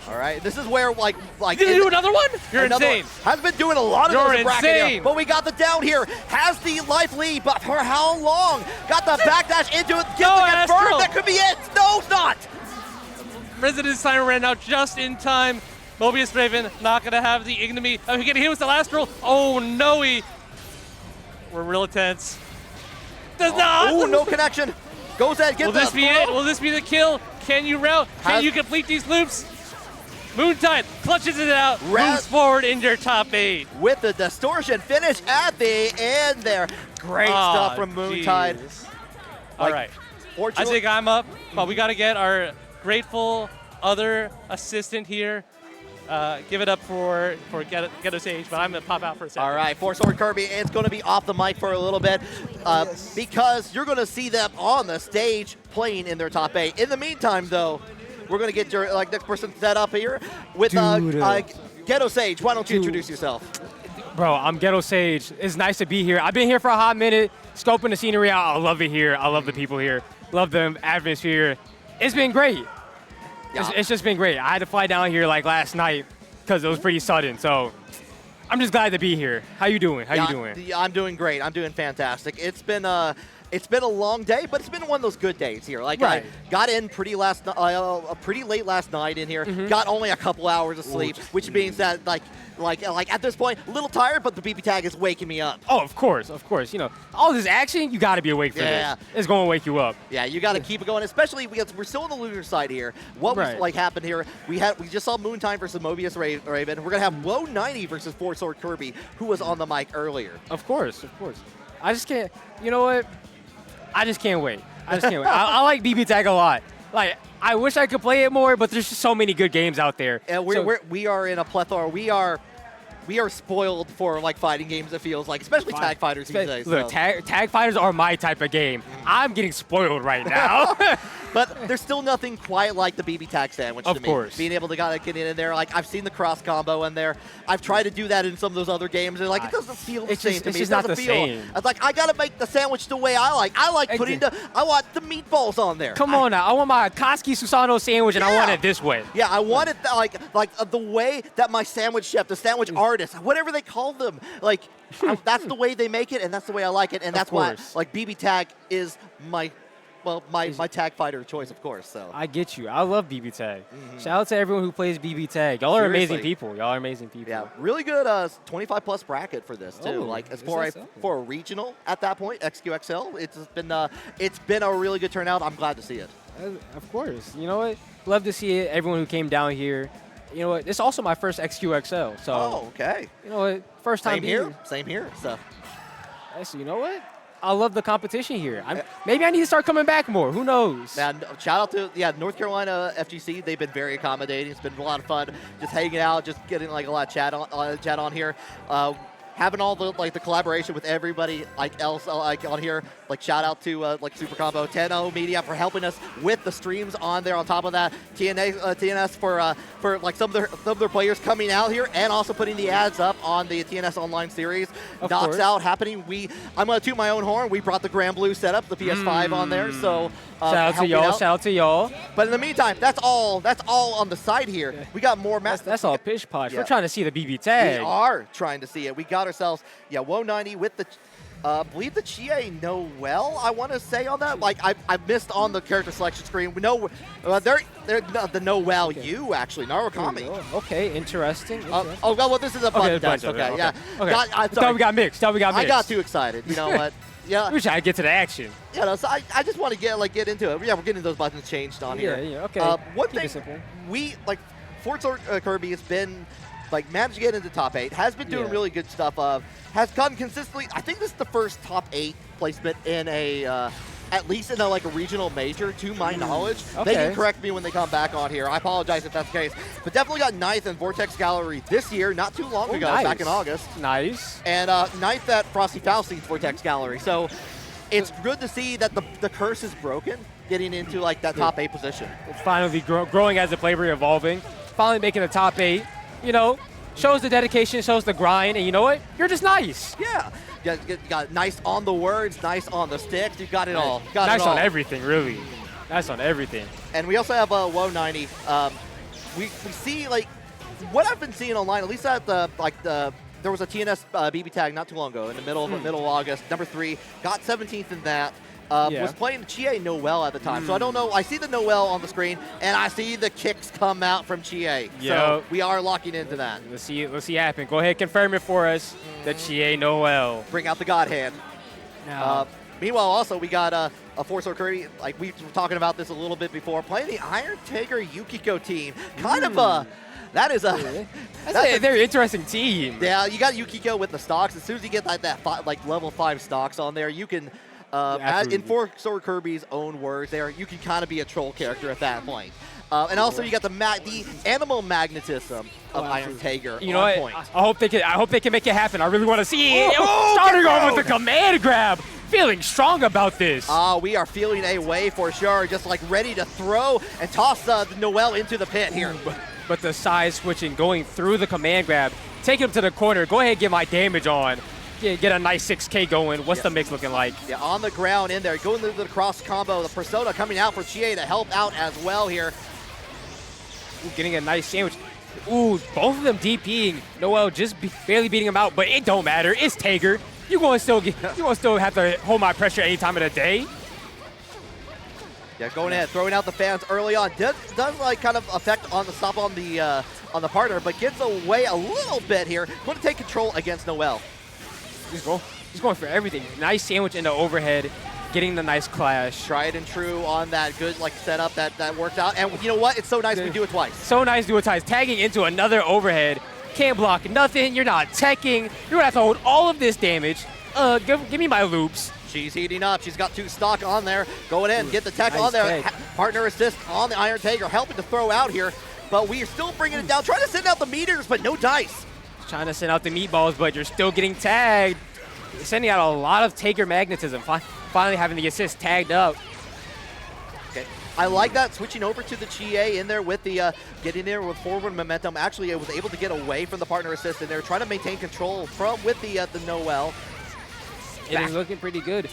All right, this is where like Did you do another one? You're insane. Has been doing a lot of You're those in bracket insane. here, but we got the down here. Has the life lead, but for how long? Got the backdash into it. Gets No, the confirm. Astral. That could be it. No, it's not. Residence Siren ran out just in time. MobiusRaven not gonna have the ignominy. Oh, he getting hit with the last roll. Oh no, we're real intense. Does not. Oh, no connection. Goes ahead, gets Will this be it? Will this be the kill? Can you route? Can you complete these loops? Moontide clutches it out, moves forward in your top 8. With the distortion finish at the end there. Great stuff from Moontide. All right. I think I'm up, but we got to get our grateful other assistant here. Give it up for Ghetto Sage, but I'm going to pop out for a second. All right, FourSwordKirby, it's going to be off the mic for a little bit because you're going to see them on the stage playing in their top 8. In the meantime, though, we're going to get your next person set up here with Ghetto Sage. Why don't you introduce yourself? Bro, I'm Ghetto Sage. It's nice to be here. I've been here for a hot minute, scoping the scenery out. I love it here. I love the people here. Love the atmosphere. It's been great. Yeah. It's just been great. I had to fly down here like last night because it was pretty sudden. So I'm just glad to be here. How you doing? How you doing? I'm doing great. I'm doing fantastic. It's been a long day, but it's been one of those good days here. Like I got in pretty late last night in here. Got only a couple hours of sleep, which means that like at this point, a little tired, but the BBTAG is waking me up. Oh, of course. You know, all this action, you got to be awake for this. It's going to wake you up. Yeah, you got to keep it going, especially because we're still on the lunar side here. What was happened here? We just saw Moontide versus MobiusRaven. We're gonna have Low90 versus FourSwordKirby, who was on the mic earlier. Of course. I just can't. You know what? I just can't wait. I like BBTAG a lot. Like, I wish I could play it more, but there's just so many good games out there. And we are in a plethora. We are spoiled for like fighting games. It feels like, especially tag fighters these days. Look, tag fighters are my type of game. I'm getting spoiled right now. But there's still nothing quite like the BBTAG sandwich to me. Of course. Being able to get in there. Like, I've seen the cross combo in there. I've tried to do that in some of those other games. And like, it doesn't feel the same to me. It's just not the same. It's like, I got to make the sandwich the way I like. I want the meatballs on there. Come on now. I want my Akatsuki Susanoo sandwich, and I want it this way. Yeah, I want it the way that my sandwich chef, the sandwich artist, whatever they call them, like, that's the way they make it, and that's the way I like it. And that's why, like, BBTAG is my tag fighter of choice, of course. So I get you. I love BBTAG. Shout out to everyone who plays BBTAG. Y'all are amazing people. Yeah, really good 25+ bracket for this too. Like, as for a regional at that point, XQXL, it's been a really good turnout. I'm glad to see it. Of course. You know what? Love to see it. Everyone who came down here. You know what? It's also my first XQXL. So okay. You know what? First time here. Same here. So you know what? I love the competition here. Maybe I need to start coming back more. Who knows? Man, shout out to North Carolina FGC. They've been very accommodating. It's been a lot of fun, just hanging out, just getting like a lot of chat on here. Having all the the collaboration with everybody else on here. Like, shout out to Super Combo 10-0 Media for helping us with the streams on there. On top of that, TNS for like some of their players coming out here and also putting the ads up on the TNS Online series. Knocks out happening. I'm gonna toot my own horn. We brought the BlazBlue setup, the PS5 on there. So shout out to y'all. But in the meantime, that's all on the side here. Yeah. We got more matches. That's all pish posh. Yeah. We're trying to see the BBTAG. We are trying to see it. We got ourselves Low90 with the. I believe the Chie Noel, I want to say on that. Like, I missed on the character selection screen. We know they're the Noel U, actually. Narukami. Okay, interesting. Well, this is a button test. Okay, yeah. Okay. Thought we got mixed. I got too excited. You know what? Yeah. We're trying to get to the action. Yeah, so I just want to get into it. Yeah, we're getting those buttons changed on here. Yeah, okay. One thing, FourSwordKirby has been managed to get into top 8, has been doing really good stuff, has gotten consistently, I think this is the first top 8 placement in at least in a regional major, to my knowledge. Okay. They can correct me when they come back on here. I apologize if that's the case. But definitely got 9th in Vortex Gallery this year, not too long ago, back in August. Nice. And 9th at Frosty Fausti's Vortex Gallery. So it's good to see that the curse is broken, getting into that top 8 position. Finally growing as a player, evolving. Finally making the top 8. You know, shows the dedication, shows the grind, and you know what? You're just nice. Yeah. You got nice on the words, nice on the sticks. You got it all. Nice on everything, really. Nice on everything. And we also have Wo90. We see, like, what I've been seeing online, at least at there was a TNS BBTAG not too long ago in the middle of August. Number 3, got 17th in that. Was playing Chie Noel at the time. So I don't know. I see the Noel on the screen, and I see the kicks come out from Chie. So we are locking into that. Let's see happen. Go ahead, confirm it for us. The Chie Noel. Bring out the God Hand. Meanwhile, also, we got a FourSwordKirby. Like, we were talking about this a little bit before. Playing the Iron Tiger Yukiko team. Kind of a... That's a very interesting team. Yeah, you got Yukiko with the stocks. As soon as you get like level 5 stocks on there, you can, in FourSwordKirby's own words there, you can kind of be a troll character at that point. And also you got the animal magnetism of Iron Tiger. You know what? I hope they can make it happen. I really want to see it. Starting off with the command grab. Feeling strong about this. We are feeling a way for sure. Just like ready to throw and toss the Noel into the pit here. But the side switching, going through the command grab, take him to the corner. Go ahead and get my damage on. Get a nice 6K going. What's the mix looking like? Yeah, on the ground in there. Going through the cross combo. The Persona coming out for Chie to help out as well here. Ooh, getting a nice sandwich. Ooh, both of them DPing. Noel just barely beating him out, but it don't matter. It's Tiger. You're going to still have to hold my pressure any time of the day. Yeah, going ahead, throwing out the fans early on. Does like kind of affect on the stop on the partner, but gets away a little bit here. Going to take control against Noel. He's going for everything. Nice sandwich into overhead, getting the nice clash. Tried and true on that good like setup that worked out. And you know what? It's so nice we do it twice. So nice to do it twice. Tagging into another overhead. Can't block nothing. You're not teching. You're going to have to hold all of this damage. Give me my loops. She's heating up. She's got 2 stock on there. Going in, get the tech on there. Partner assist on the Iron Tiger, helping to throw out here. But we are still bringing it down. Trying to send out the meters, but no dice. Trying to send out the meatballs, but you're still getting tagged. You're sending out a lot of Tiger magnetism. Finally having the assist tagged up. Okay. I like that, switching over to the Chie in there with the, getting there with forward momentum. Actually, I was able to get away from the partner assist in there, trying to maintain control with the Noel. It is looking pretty good.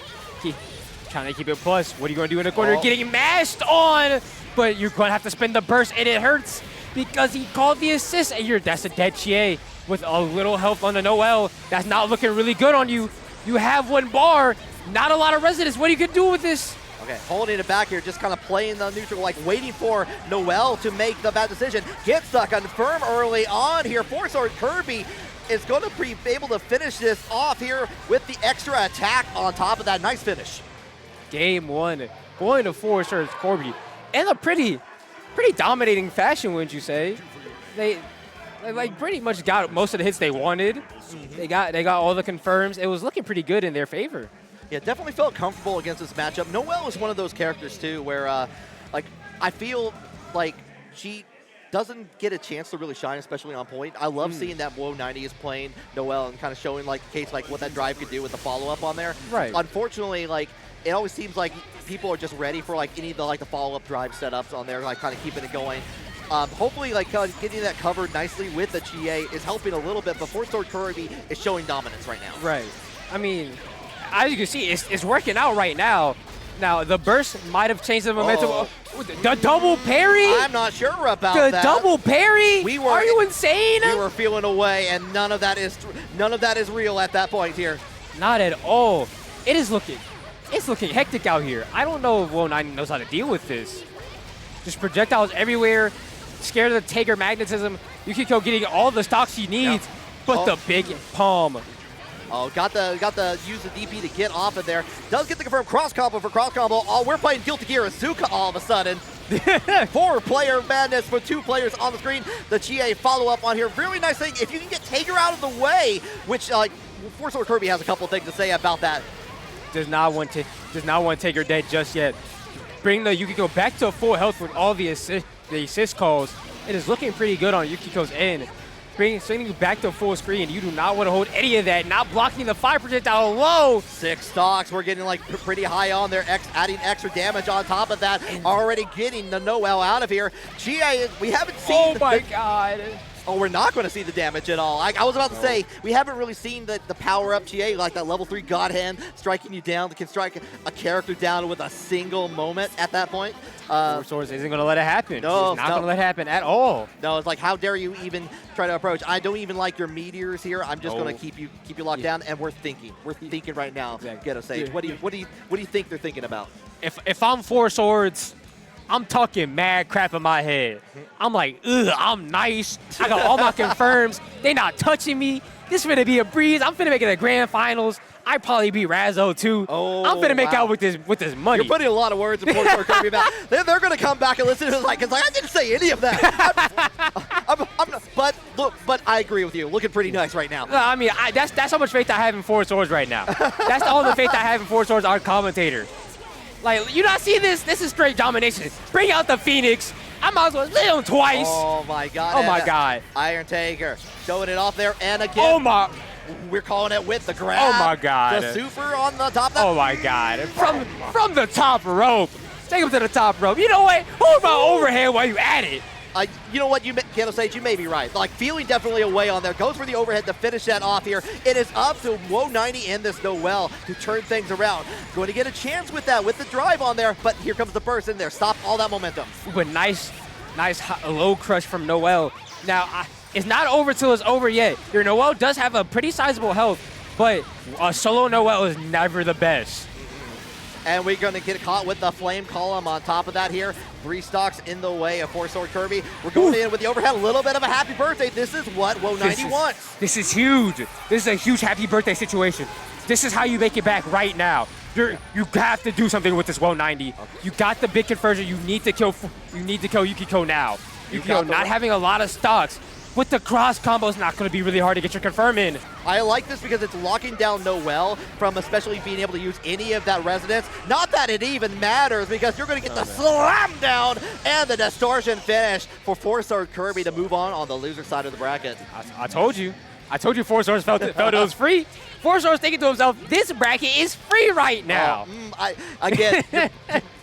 Trying to keep it plus. What are you going to do in the corner? Getting mashed on, but you're going to have to spend the burst, and it hurts because he called the assist, and that's a dead Chie with a little health on the Noel. That's not looking really good on you. You have 1 bar, not a lot of resistance. What are you going to do with this? Okay, holding it back here, just kind of playing the neutral, like waiting for Noel to make the bad decision. Get stuck, confirm early on here. FourSwordKirby is going to be able to finish this off here with the extra attack on top of that. Nice finish. Game 1, going to FourSwordKirby in a pretty dominating fashion, wouldn't you say? They like pretty much got most of the hits they wanted. They got all the confirms. It was looking pretty good in their favor. Yeah, definitely felt comfortable against this matchup. Noel is one of those characters too where like I feel like she doesn't get a chance to really shine, especially on point. I love seeing that Wo90 is playing Noel and kind of showing like the case like what that drive could do with the follow-up on there. Right. Unfortunately, like it always seems like people are just ready for like any of the follow-up drive setups on there, like kind of keeping it going. Hopefully, like getting that covered nicely with the Chie is helping a little bit, but FourSwordKirby is showing dominance right now. Right. I mean, as you can see, it's working out right now. Now, the burst might have changed the momentum. The double parry? I'm not sure about that. The double parry? Are you insane? We were feeling away, and none of that is real at that point here. Not at all. It's looking hectic out here. I don't know if Wo90 knows how to deal with this. Just projectiles everywhere. Scared of the Tiger magnetism. Yukiko getting all the stocks she needs, but the big palm. Oh, got the use the DP to get off of there. Does get the confirmed cross combo for cross combo. Oh, we're playing Guilty Gear Azuka all of a sudden. 4-player madness with 2 players on the screen. The Chie follow up on here. Really nice thing. If you can get Tiger out of the way, which like FourSwordKirby has a couple things to say about that. Does not want Tiger dead just yet. Bring the Yukiko back to full health with all the assist calls. It is looking pretty good on Yukiko's end. Swinging you back to full screen. You do not want to hold any of that. Not blocking the fire projectile low. 6 stocks. We're getting like pretty high on there. Adding extra damage on top of that. Already getting the Noel out of here. Chie, we haven't seen. Oh my God. Oh, we're not going to see the damage at all. I was about to say, we haven't really seen the power-up Chie, like that level 3 God Hand striking you down. That can strike a character down with a single moment at that point. FourSwords isn't going to let it happen. No, He's not going to let it happen at all. No, it's like, how dare you even try to approach? I don't even like your meteors here. I'm just going to keep you locked down, and we're thinking right now. Exactly. Ghetto Sage. What do you think they're thinking about? If I'm FourSwords, I'm talking mad crap in my head. I'm like, ugh, I'm nice. I got all my confirms. They not touching me. This finna be a breeze. I'm finna make it a grand finals. I probably beat Razzo too. Oh, I'm finna make out with this money. You're putting a lot of words in FourSwordKirby about. They're gonna come back and listen to it like I didn't say any of that. But I agree with you. Looking pretty nice right now. No, I mean, that's how much faith I have in FourSwords right now. That's all the faith I have in FourSwords, our commentator. Like, you not see this? This is straight domination. Bring out the Phoenix. I might as well hit him twice. Oh my God. Oh my God. Iron Taker showing it off there, and again. Oh my. We're calling it with the grab. Oh my God. The super on the top. Of that. Oh my God. From the top rope. Take him to the top rope. You know what? Hold my overhand while you at it. You know what, Ghetto Sage, you may be right. Like, feeling definitely away on there. Goes for the overhead to finish that off here. It is up to Wo90 and this Noel to turn things around. Going to get a chance with that, with the drive on there, but here comes the burst in there. Stop all that momentum. But nice low crush from Noel. Now, it's not over till it's over yet. Your Noel does have a pretty sizable health, but solo Noel is never the best. And we're going to get caught with the flame column on top of that here. 3 stocks in the way of FourSwordKirby. We're going in with the overhead. A little bit of a happy birthday. This is what Wo90 wants. This is huge. This is a huge happy birthday situation. This is how you make it back right now. You have to do something with this Wo90. Okay. You got the big conversion. You need to kill Yukiko now. Yukiko not having a lot of stocks. With the cross combo, it's not going to be really hard to get your confirm in. I like this because it's locking down Noel from especially being able to use any of that resonance. Not that it even matters, because you're going to get the slam down and the distortion finish for FourSwordKirby to move on the loser side of the bracket. I told you. FourSwords felt it was free. FourSwords thinking to himself, this bracket is free right now. Again,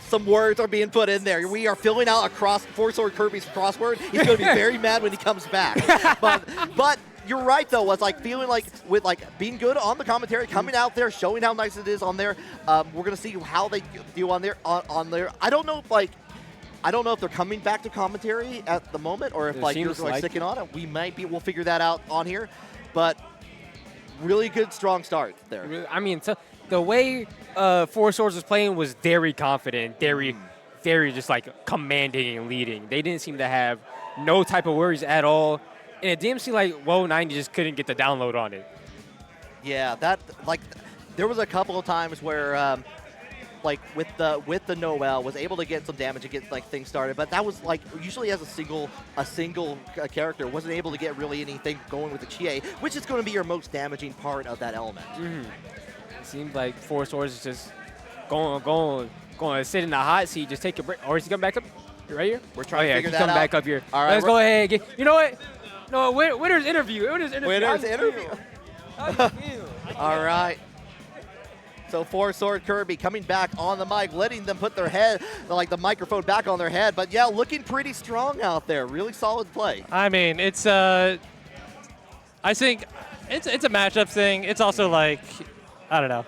some words are being put in there. We are filling out FourSwordKirby's crossword. He's going to be very mad when he comes back. But you're right, though. It's like feeling like with being good on the commentary, coming out there, showing how nice it is on there. We're going to see how they do on there. I don't know if they're coming back to commentary at the moment, or if you're sticking on it. We'll figure that out on here. But really good, strong start there. I mean, the way FourSwords was playing was very confident, very just like commanding and leading. They didn't seem to have no type of worries at all, and it didn't seem like Wo90 just couldn't get the download on it. Yeah, there was a couple of times where with the Noel was able to get some damage and get things started, but that was usually as a single character wasn't able to get really anything going with the Chie, which is going to be your most damaging part of that element. It seems like FourSwords is just going to sit in the hot seat, just take a break. Or is he coming back up? Right here? We're trying to figure that out. He's coming back up here. All right, let's go ahead and you know what? No, winner's interview. Winner's interview. All right. So FourSwordKirby coming back on the mic, letting them put their head, the microphone back on their head. But yeah, looking pretty strong out there. Really solid play. I mean, it's I think it's a matchup thing. It's also I don't know.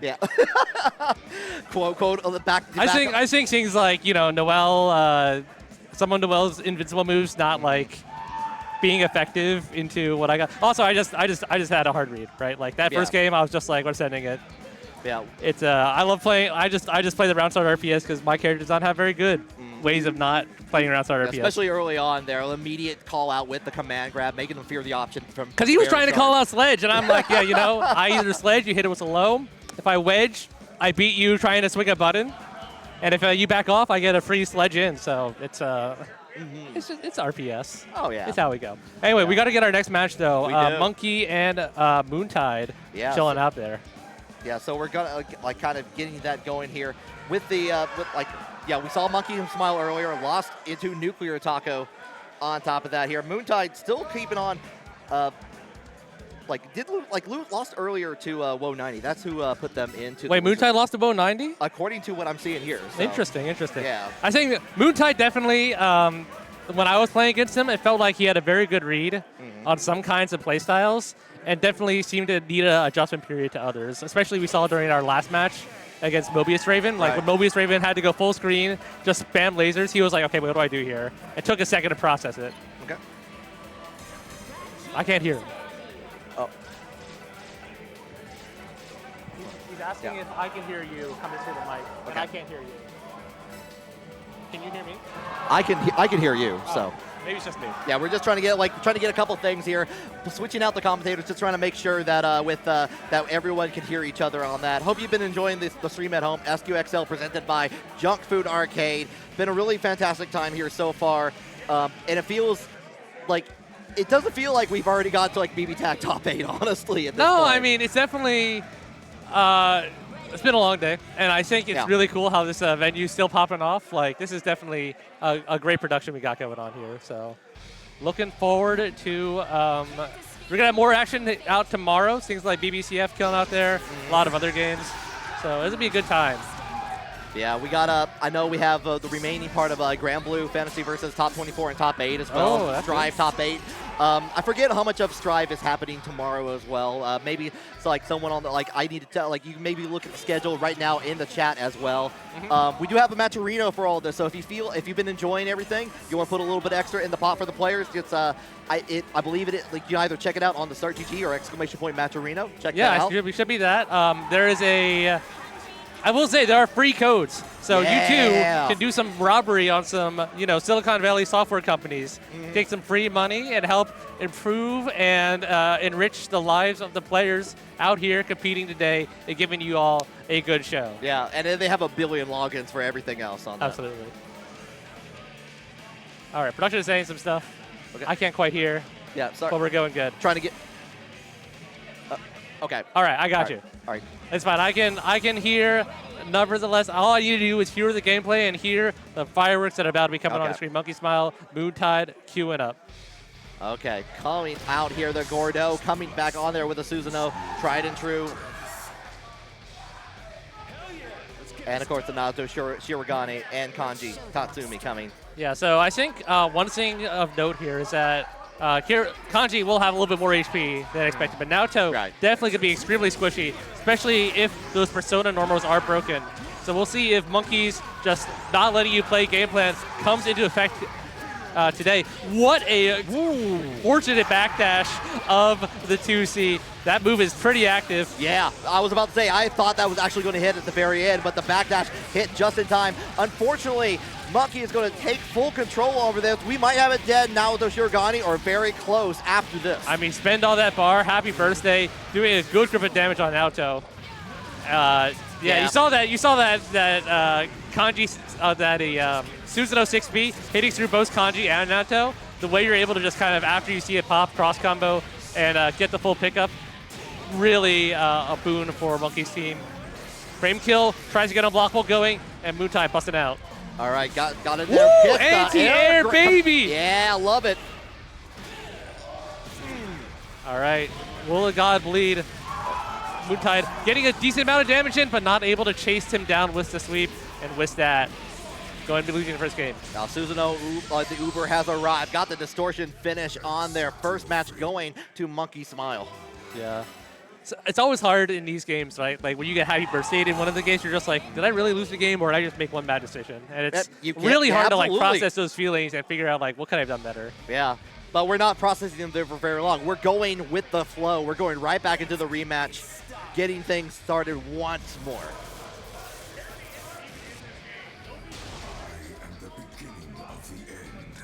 Yeah. quote on the back. I think things like Noel, some of Noel's invincible moves not being effective into what I got. Also, I just had a hard read, right? That first game, I was just we're sending it. Yeah. It's I love playing. I just play the round start RPS because my character does not have very good ways of not playing around start RPS. Especially early on, there, immediate call out with the command grab, making them fear the option from. Because he was trying to call out sledge, and I'm like, yeah, I either sledge, you hit it with a low. If I wedge, I beat you trying to swing a button, and if you back off, I get a free sledge in. So it's it's RPS. Oh yeah. It's how we go. Anyway, we got to get our next match though. Monkey and Moontide chilling out there. Yeah, so we're gonna kind of getting that going here with the we saw Monkey smile earlier, lost into Nuclear Taco on top of that here. Moontide still keeping on. Lost earlier to Wo90. That's who put them into. Wait, Moontide lost to Wo90? According to what I'm seeing here. So. Interesting. Yeah. I think Moontide definitely when I was playing against him, it felt like he had a very good read on some kinds of playstyles, and definitely seemed to need an adjustment period to others. Especially we saw during our last match against MobiusRaven. Like when MobiusRaven had to go full screen, just spam lasers, he was like, okay, what do I do here? It took a second to process it. Okay. I can't hear him. Oh. He's asking if I can hear you coming through the mic, and I can't hear you. Can you hear me? I can hear you. So maybe it's just me. yeah, we're just trying to get a couple things here, switching out the commentators, just trying to make sure that that everyone can hear each other on that. Hope you've been enjoying the stream at home. SQXL presented by Junk Food Arcade. Been a really fantastic time here so far, and it feels like. It doesn't feel like we've already got to like BBTAG top 8, honestly. At this point. I mean, it's definitely, it's been a long day, and I think it's really cool how this venue's still popping off. Like, this is definitely a great production we got going on here. So, looking forward to, we're gonna have more action out tomorrow. Things like BBCF killing out there, a lot of other games. So, it'll be a good time. Yeah, we got I know we have the remaining part of BlazBlue Fantasy versus Top 24 and Top 8 as well. Oh, Strive Top 8. I forget how much of Strive is happening tomorrow as well. Maybe it's like someone on the I need to tell you can maybe look at the schedule right now in the chat as well. We do have a Matcherino for all of this, so if you've been enjoying everything, you want to put a little bit extra in the pot for the players. It's I believe it like you either check it out on the Start GG or !Matcherino. Check that out. Yeah, we should be that. There is a. I will say there are free codes, so you too can do some robbery on some, Silicon Valley software companies, take some free money and help improve and enrich the lives of the players out here competing today and giving you all a good show. Yeah, and then they have 1 billion logins for everything else on that. Absolutely. All right, production is saying some stuff. Okay. I can't quite hear. Yeah, sorry. But we're going good. Trying to get. Okay. All right, I got you. All right. It's fine. I can hear. Nevertheless, all I need to do is hear the gameplay and hear the fireworks that are about to be coming on the screen. Monkey Smile, Moontide, queuing up. Okay, coming out here, the Gordeau coming back on there with a Susanoo, tried and true. And of course the Naoto, Shirogane, and Kanji, Tatsumi coming. Yeah, so I think one thing of note here is that Kanji will have a little bit more HP than expected, but Naoto definitely could be extremely squishy, especially if those Persona normals are broken. So we'll see if Monkey's just not letting you play game plan comes into effect today. What a fortunate backdash of the 2C. That move is pretty active. Yeah, I was about to say, I thought that was actually going to hit at the very end, but the backdash hit just in time. Unfortunately, Monkey is going to take full control over this. We might have it dead now with Shirogane or very close after this. I mean, spend all that bar. Happy birthday. Doing a good grip of damage on Naoto. You saw that. You saw that Kanji, Susanoo 6B hitting through both Kanji and Naoto. The way you're able to just kind of, after you see it pop, cross combo and get the full pickup, really a boon for Monkey's team. Frame kill, tries to get unblockable going, and Moontide busting out. All right, got it there. Woo! Anti-air, baby! Yeah, love it. All right, will the god bleed? Moontide getting a decent amount of damage in, but not able to chase him down with the sweep, and with that, going to be losing the first game. Now Susanoo, the Uber has arrived. Got the distortion finish on their first match going to Monkey Smile. Yeah. So it's always hard in these games, right? Like when you get happy birthday in one of the games, you're just like, did I really lose the game or did I just make one bad decision? And it's really hard to like process those feelings and figure out like, what could I have done better? Yeah, but we're not processing them there for very long. We're going with the flow. We're going right back into the rematch, getting things started once more.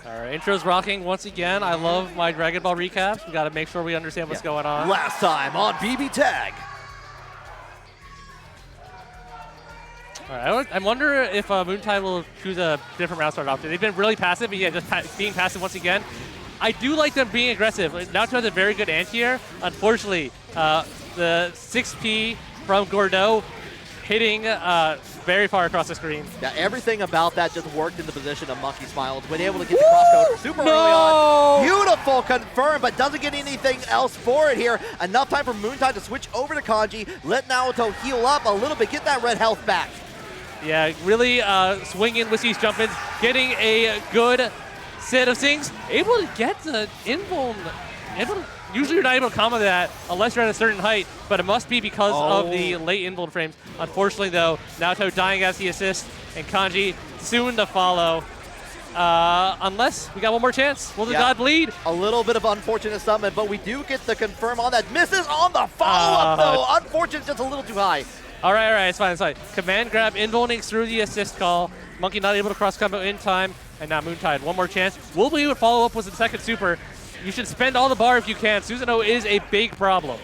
All right, intro's rocking once again. I love my Dragon Ball recaps. We got to make sure we understand what's going on. Last time on BBTAG. All right, I wonder if Moontide will choose a different route start option. They've been really passive, but yeah, just being passive once again. I do like them being aggressive. Naoto has a very good anti-air. Unfortunately, the 6P from Gordeau hitting very far across the screen. Yeah, everything about that just worked in the position of Monkey Smile. Been able to get the crosscode super early on. Beautiful confirm, but doesn't get anything else for it here. Enough time for Moontide to switch over to Kanji, let Naoto heal up a little bit, get that red health back. Yeah, really swinging with these jump-ins, getting a good set of things, able to get the invuln. Usually you're not able to combo that unless you're at a certain height, but it must be because of the late invuln frames. Unfortunately, though, Naoto dying as the assist, and Kanji soon to follow. Unless we got one more chance. Will the God bleed? A little bit of unfortunate summon, but we do get the confirm on that. Misses on the follow-up, though. Unfortunate, just a little too high. All right, it's fine. Command grab, invulning through the assist call. Monkey not able to cross combo in time, and now Moontide, one more chance. Will be able to follow up with the second super. You should spend all the bar if you can. Susanoo is a big problem.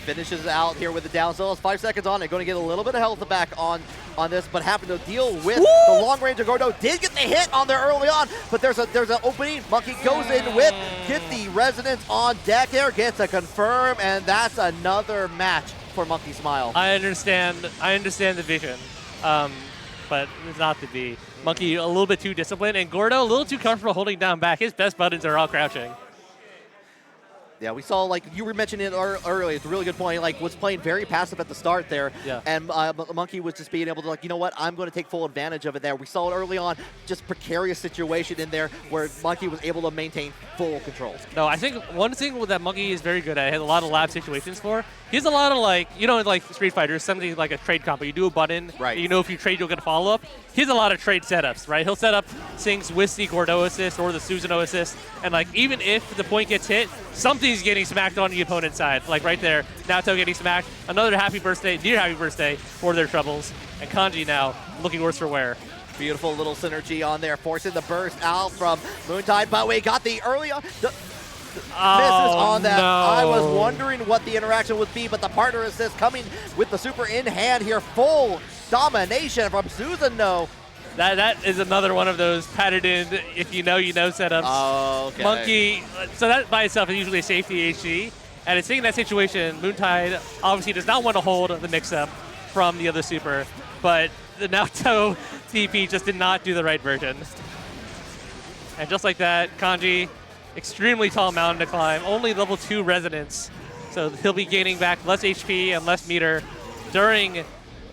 Finishes out here with the down solo. 5 seconds on it. Going to get a little bit of health back on this, but having to deal with the long range of Gordeau. Did get the hit on there early on, but there's an opening. Monkey goes in with, get the resonance on deck there, gets a confirm, and that's another match for Monkey Smile. I understand the vision, but it's not to be. Monkey a little bit too disciplined, and Gordeau a little too comfortable holding down back. His best buttons are all crouching. Yeah, we saw, like you were mentioning it earlier, it's a really good point, like was playing very passive at the start there, and Monkey was just being able to, like, you know what, I'm going to take full advantage of it there. We saw it early on, just precarious situation in there where Monkey was able to maintain full control. No, I think one thing that Monkey is very good at, he has a lot of lab situations for, he has a lot of, like, you know, like Street Fighter, something like a trade combo. You do a button, you know if you trade, you'll get a follow-up. He has a lot of trade setups, right? He'll set up things with the Gordeau assist or the Susanoo assist, and, like, even if the point gets hit, something's getting smacked on the opponent's side. Like right there, Naoto getting smacked. Another happy birthday, near happy birthday for their troubles. And Kanji now looking worse for wear. Beautiful little synergy on there, forcing the burst out from Moontide, but we got the early on. Misses on that. No. I was wondering what the interaction would be, but the partner assist coming with the super in hand here. Full domination from Susanoo. That is another one of those patented if you know setups. Oh, okay. Monkey, so that by itself is usually a safety HG. And it's seeing that situation, Moontide obviously does not want to hold the mix-up from the other super, but the Naoto TP just did not do the right version. And just like that, Kanji, extremely tall mountain to climb, only level 2 resonance. So he'll be gaining back less HP and less meter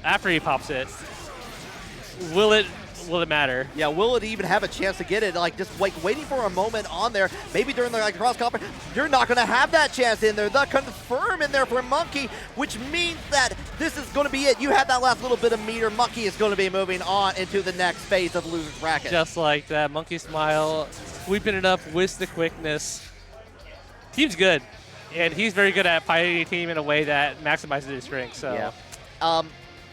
after he pops it. Will it matter? Yeah, will it even have a chance to get it? Like, just like waiting for a moment on there, maybe during the cross comp, you're not going to have that chance in there. The confirm in there for Monkey, which means that this is going to be it. You had that last little bit of meter. Monkey is going to be moving on into the next phase of loser's bracket. Just like that, Monkey Smile sweeping it up with the quickness. Team's good, and he's very good at piloting a team in a way that maximizes his strength. So. Yeah.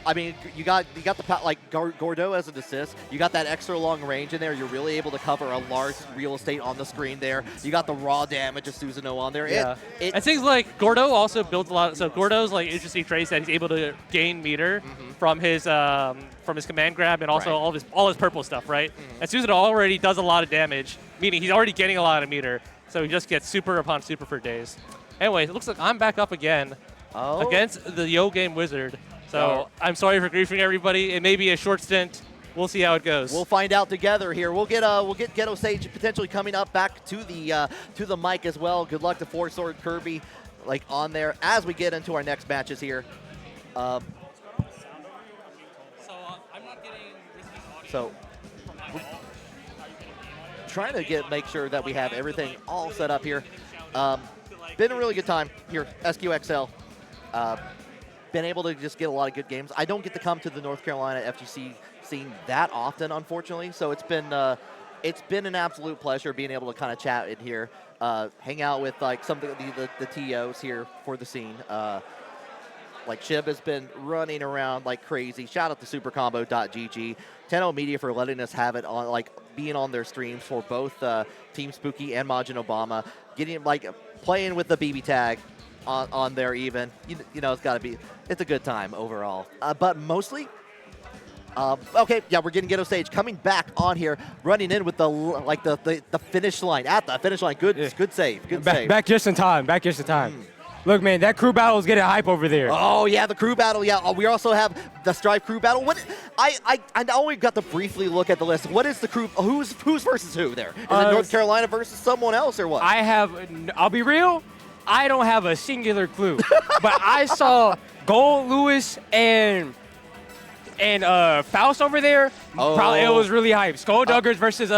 I mean, you got the, like, Gordeau as an assist. You got that extra long range in there. You're really able to cover a large real estate on the screen there. You got the raw damage of Susanoo on there. Yeah. And things like Gordeau also builds a lot. So Gordeau's like interesting traits that he's able to gain meter from his command grab and also all his purple stuff, right? And Susanoo already does a lot of damage, meaning he's already getting a lot of meter. So he just gets super upon super for days. Anyway, it looks like I'm back up again against the YoGameWizard. So I'm sorry for griefing everybody. It may be a short stint. We'll see how it goes. We'll find out together here. We'll get Ghetto Sage potentially coming up back to the mic as well. Good luck to FourSwordKirby, like, on there as we get into our next matches here. I'm not getting risky audio. So trying to make sure that we have everything all set up here. Been a really good time here, SQXL. Been able to just get a lot of good games. I don't get to come to the North Carolina FGC scene that often, unfortunately. So it's been an absolute pleasure being able to kind of chat in here, hang out with, like, some of the TOs here for the scene. Like, Shib has been running around like crazy. Shout out to supercombo.gg. 10-0 Media for letting us have it on, like, being on their streams for both Team Spooky and Majin Obama. Getting, like, playing with the BBTAG on there even. You know, it's a good time overall. But mostly, okay, yeah, we're getting Ghetto Sage coming back on here, running in with the finish line, at the finish line. Good save, good save. Back just in time, Look, man, that crew battle is getting hype over there. Oh, yeah, the crew battle. Yeah, we also have the Strive crew battle. I only got to briefly look at the list. What is the crew? Who's versus who there? Is it North Carolina versus someone else or what? I'll be real, I don't have a singular clue. But I saw Gold, Lewis, and and Faust over there, probably it was really hype. Skullduggers versus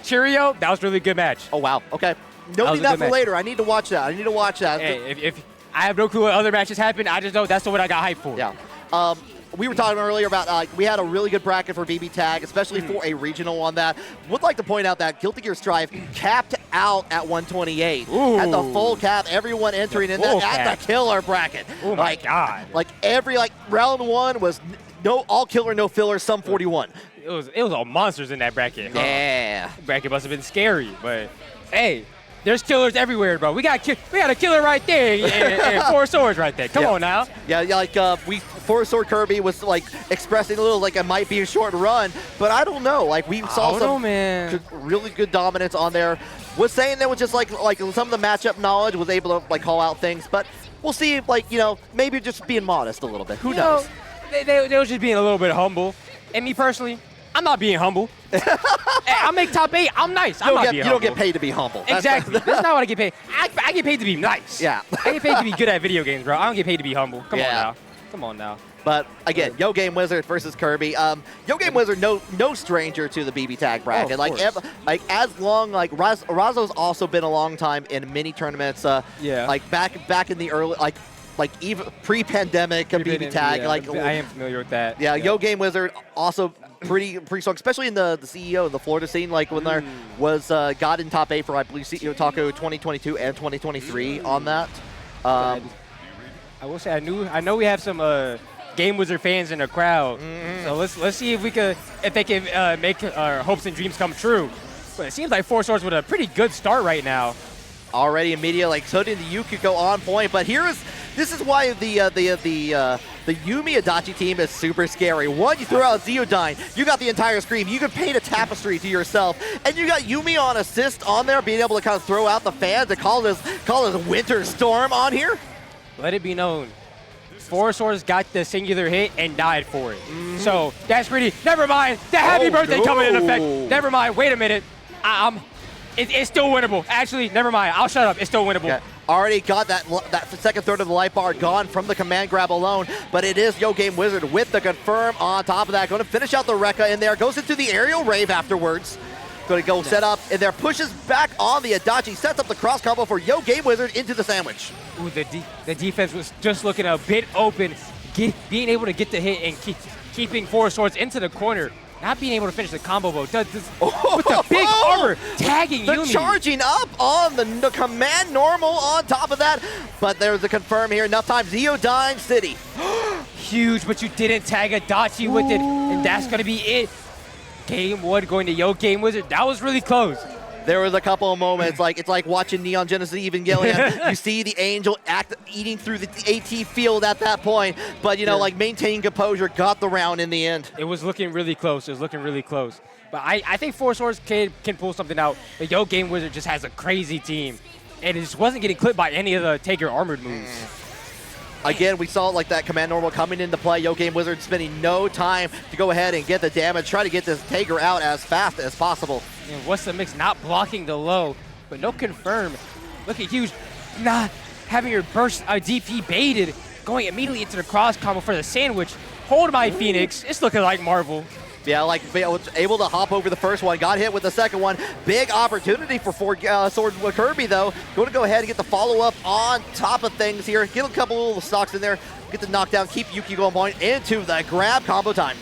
Cheerio, that was a really good match. Oh, wow. Okay. Noting that for later. I need to watch that. Hey, if I have no clue what other matches happen, I just know that's the one I got hyped for. Yeah. We were talking earlier about we had a really good bracket for BBTAG, especially for a regional on that. Would like to point out that Guilty Gear Strive capped out at 128. Ooh. At the full cap, everyone entering in that at the killer bracket. Oh my God. Like every round one was no all killer, no filler, sum 41. It was all monsters in that bracket. Yeah. Bracket must have been scary, but hey, there's killers everywhere, bro. We got a killer right there and 4 swords right there. Come on now. Yeah, like FourSwordKirby was like expressing a little like it might be a short run, but I don't know. Like we saw some really good dominance on there. Was saying that was just like some of the matchup knowledge was able to like call out things, but we'll see if maybe just being modest a little bit. Who knows? They were just being a little bit humble. And me personally, I'm not being humble. Hey, I make top 8. I'm nice. You don't get paid to be humble. Exactly. That's not what I get paid. I get paid to be nice. Yeah. I get paid to be good at video games, bro. I don't get paid to be humble. Come on now. But again, YoGameWizard versus Kirby. YoGameWizard, no stranger to the BBTAG bracket. As long Razzo's also been a long time in mini tournaments. Like back in the early even pre-pandemic BBTAG. Yeah, I am familiar with that. Yeah, YoGameWizard also pretty strong, especially in the CEO, the Florida scene. Like when there was got in top 8 for I believe CEO Taco 2022 and 2023 on that. I will say I know we have some YoGameWizard fans in the crowd. So let's see if they can make our hopes and dreams come true. But it seems like 4 Swords with a pretty good start right now. Already immediately putting the Yukiko on point, but this is why the Yumi Adachi team is super scary. One, you throw out Zeodyne, you got the entire screen, you can paint a tapestry to yourself, and you got Yumi on assist on there, being able to kind of throw out the fans and call this winter storm on here. Let it be known, 4 Swords got the singular hit and died for it. So that's pretty. Never mind. The happy birthday coming in effect. Never mind. Wait a minute. It's still winnable. Actually, never mind. I'll shut up. It's still winnable. Yeah. Already got that second third of the life bar gone from the command grab alone, but it is YoGameWizard with the confirm on top of that. Going to finish out the Rekka in there. Goes into the aerial rave afterwards. Going to go set up in there. Pushes back on the Adachi. Sets up the cross combo for YoGameWizard into the sandwich. Ooh, the defense was just looking a bit open. Being able to get the hit and keeping 4 Swords into the corner. Not being able to finish the combo with the big armor tagging Yumi. Charging up on the command normal on top of that. But there's a confirm here. Enough time. Zeodyne City. Huge, but you didn't tag Adachi with it. And that's going to be it. Game 1 going to YoGameWizard. That was really close. There was a couple of moments, it's like watching Neon Genesis Evangelion. You see the Angel eating through the AT field at that point, but maintaining composure, got the round in the end. It was looking really close. But I think 4 Swords can pull something out. But YoGameWizard just has a crazy team, and it just wasn't getting clipped by any of the Taker armored moves. Again, we saw that command normal coming into play. YoGameWizard spending no time to go ahead and get the damage, try to get this Taker out as fast as possible. And what's the mix? Not blocking the low, but no confirm. Look at Huge not having your burst DP baited, going immediately into the cross combo for the sandwich. Hold by Phoenix. It's looking like Marvel. Yeah, able to hop over the first one, got hit with the second one. Big opportunity for FourSwordKirby, though. Going to go ahead and get the follow-up on top of things here. Get a couple little stocks in there, get the knockdown, keep Yukiko on point into the grab combo time.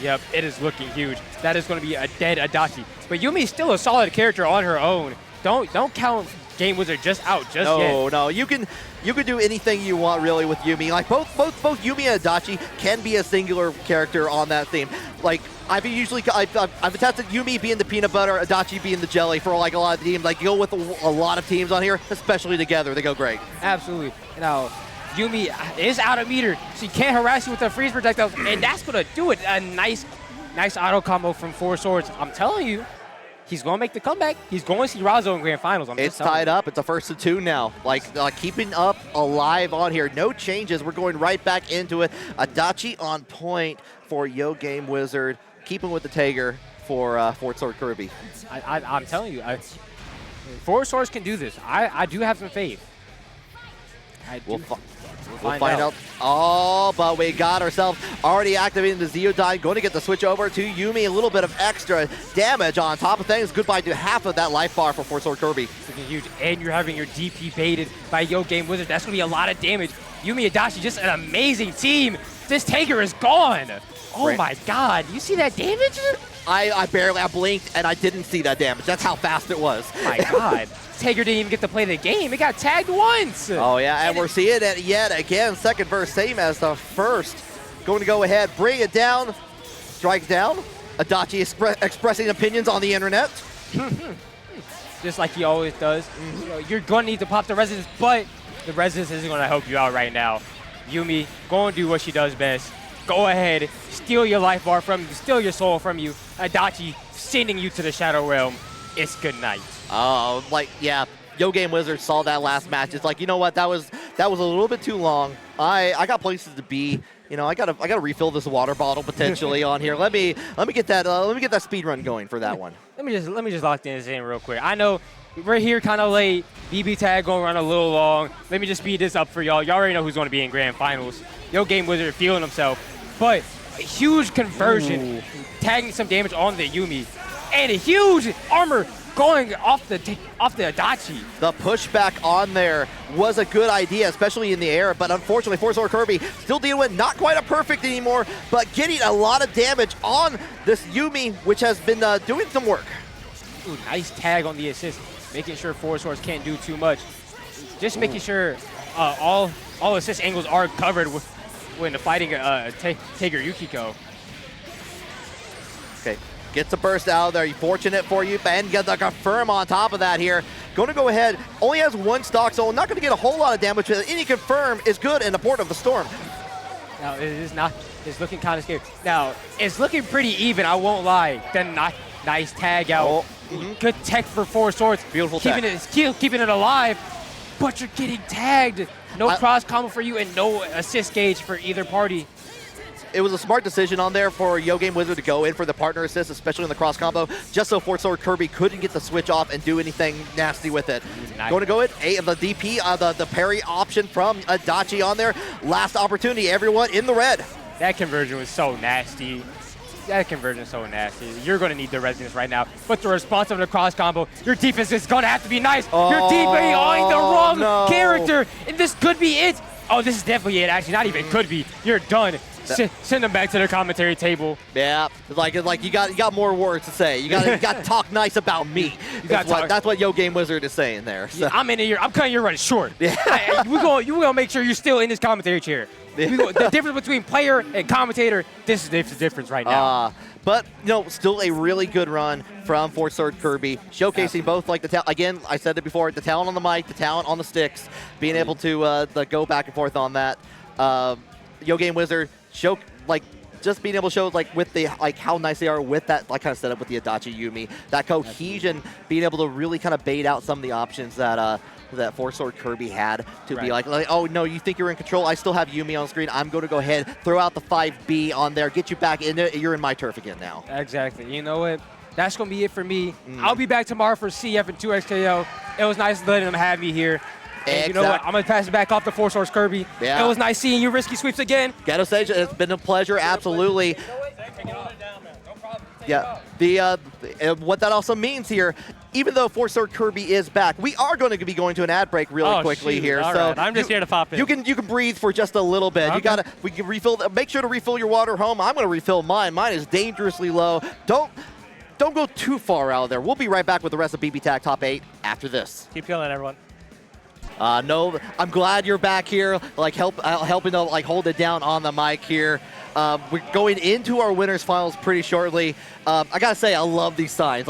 Yep, it is looking huge. That is going to be a dead Adachi. But Yumi's still a solid character on her own. Don't count YoGameWizard just out just yet. No, you can do anything you want really with Yumi. Like both Yumi and Adachi can be a singular character on that theme. Like I've tested Yumi being the peanut butter, Adachi being the jelly for a lot of the teams. Like go with a lot of teams on here, especially together, they go great. Absolutely. Now Yumi is out of meter. She can't harass you with the freeze projectiles, and that's gonna do it. A nice auto combo from 4 Swords. I'm telling you. He's going to make the comeback. He's going to see Razzo in Grand Finals. It's tied up. It's a 1-2 now. Keeping up alive on here. No changes. We're going right back into it. Adachi on point for YoGameWizard. Keeping with the Tager for FourSwordKirby. I'm telling you, 4 Swords can do this. I do have some faith. We'll find out. Oh, but we got ourselves already activating the Zeodine. Going to get the switch over to Yumi. A little bit of extra damage on top of things. Goodbye to half of that life bar for FourSwordKirby. Looking huge. And you're having your DP baited by YoGameWizard. That's going to be a lot of damage. Yumi Adachi, just an amazing team. This Taker is gone. Oh my God. You see that damage? I blinked and I didn't see that damage. That's how fast it was. My God. Taker didn't even get to play the game. It got tagged once. Oh, yeah, and we're seeing it yet again. Second verse, same as the first. Going to go ahead, bring it down, strike down. Adachi expressing opinions on the internet. Just like he always does. You know, you're going to need to pop the resistance, but the resistance isn't going to help you out right now. Yumi, go and do what she does best. Go ahead, steal your life bar from you, steal your soul from you. Adachi sending you to the Shadow Realm. It's good night. Oh, yeah, YoGameWizard saw that last match. It's like, you know what, that was a little bit too long. I got places to be. You know, I gotta refill this water bottle potentially on here. Let me get that speed run going for that one. Let me just lock this in real quick. I know we're here kind of late. BBTAG going to run a little long. Let me just speed this up for y'all. Y'all already know who's going to be in grand finals. YoGameWizard feeling himself, but a huge conversion, tagging some damage on the Yumi, and a huge armor going off the Adachi. The pushback on there was a good idea, especially in the air, but unfortunately FourSwordKirby still dealing with not quite a perfect anymore, but getting a lot of damage on this Yumi, which has been doing some work. Ooh, nice tag on the assist, making sure FourSwords can't do too much. Just making sure all assist angles are covered when fighting Taker Yukiko. Okay. Gets a burst out of there. Fortunate for you, and get the confirm on top of that here. Going to go ahead. Only has one stock, so not going to get a whole lot of damage. But any confirm is good in the Port of the Storm. Now, it is not. It's looking kind of scary. Now, it's looking pretty even, I won't lie. Then nice tag out. Good tech for FourSwords. Beautiful tech. Keeping it alive, but you're getting tagged. No cross combo for you and no assist gauge for either party. It was a smart decision on there for YoGameWizard to go in for the partner assist, especially in the cross combo, just so FourSwordKirby couldn't get the switch off and do anything nasty with it. Nice. Going to go in, the DP, the parry option from Adachi on there. Last opportunity, everyone in the red. That conversion was so nasty. That conversion is so nasty. You're going to need the resonance right now. But the response of the cross combo, your defense is going to have to be nice. You're DPing on the wrong character, and this could be it. Oh, this is definitely it, actually. Not even could be. You're done. Send them back to the commentary table. Yeah, like you got more words to say. You got to talk nice about me. That's what YoGameWizard is saying there. So. Yeah, I'm in here. I'm cutting your run short. Yeah. We're gonna make sure you're still in this commentary chair. The difference between player and commentator, this is the difference right now. But still a really good run from FourSwordKirby, showcasing both like the again. I said it before, the talent on the mic, the talent on the sticks, being able to go back and forth on that. YoGameWizard just being able to show with the how nice they are with that kind of setup with the Adachi Yumi, that cohesion, being able to really kind of bait out some of the options that FourSwordKirby had to be like, oh no, you think you're in control? I still have Yumi on screen. I'm going to go ahead, throw out the 5B on there, get you back in it. You're in my turf again now. Exactly. You know what? That's going to be it for me. I'll be back tomorrow for CF and 2XKO. It was nice letting them have me here. And you know what? I'm going to pass it back off to FourSwordKirby. Yeah. It was nice seeing you, Risky Sweeps, again. Ghetto Sage, it's been a pleasure, absolutely. Yeah, what that also means here, even though FourSwordKirby is back, we are going to be going to an ad break really quickly here. All so right. I'm just here to pop in. You can breathe for just a little bit. Okay. We can refill. Make sure to refill your water home. I'm going to refill mine. Mine is dangerously low. Don't go too far out there. We'll be right back with the rest of BBTAG Top 8 after this. Keep killing everyone. No, I'm glad you're back here, helping to hold it down on the mic here. We're going into our winners finals pretty shortly. I gotta say, I love these signs.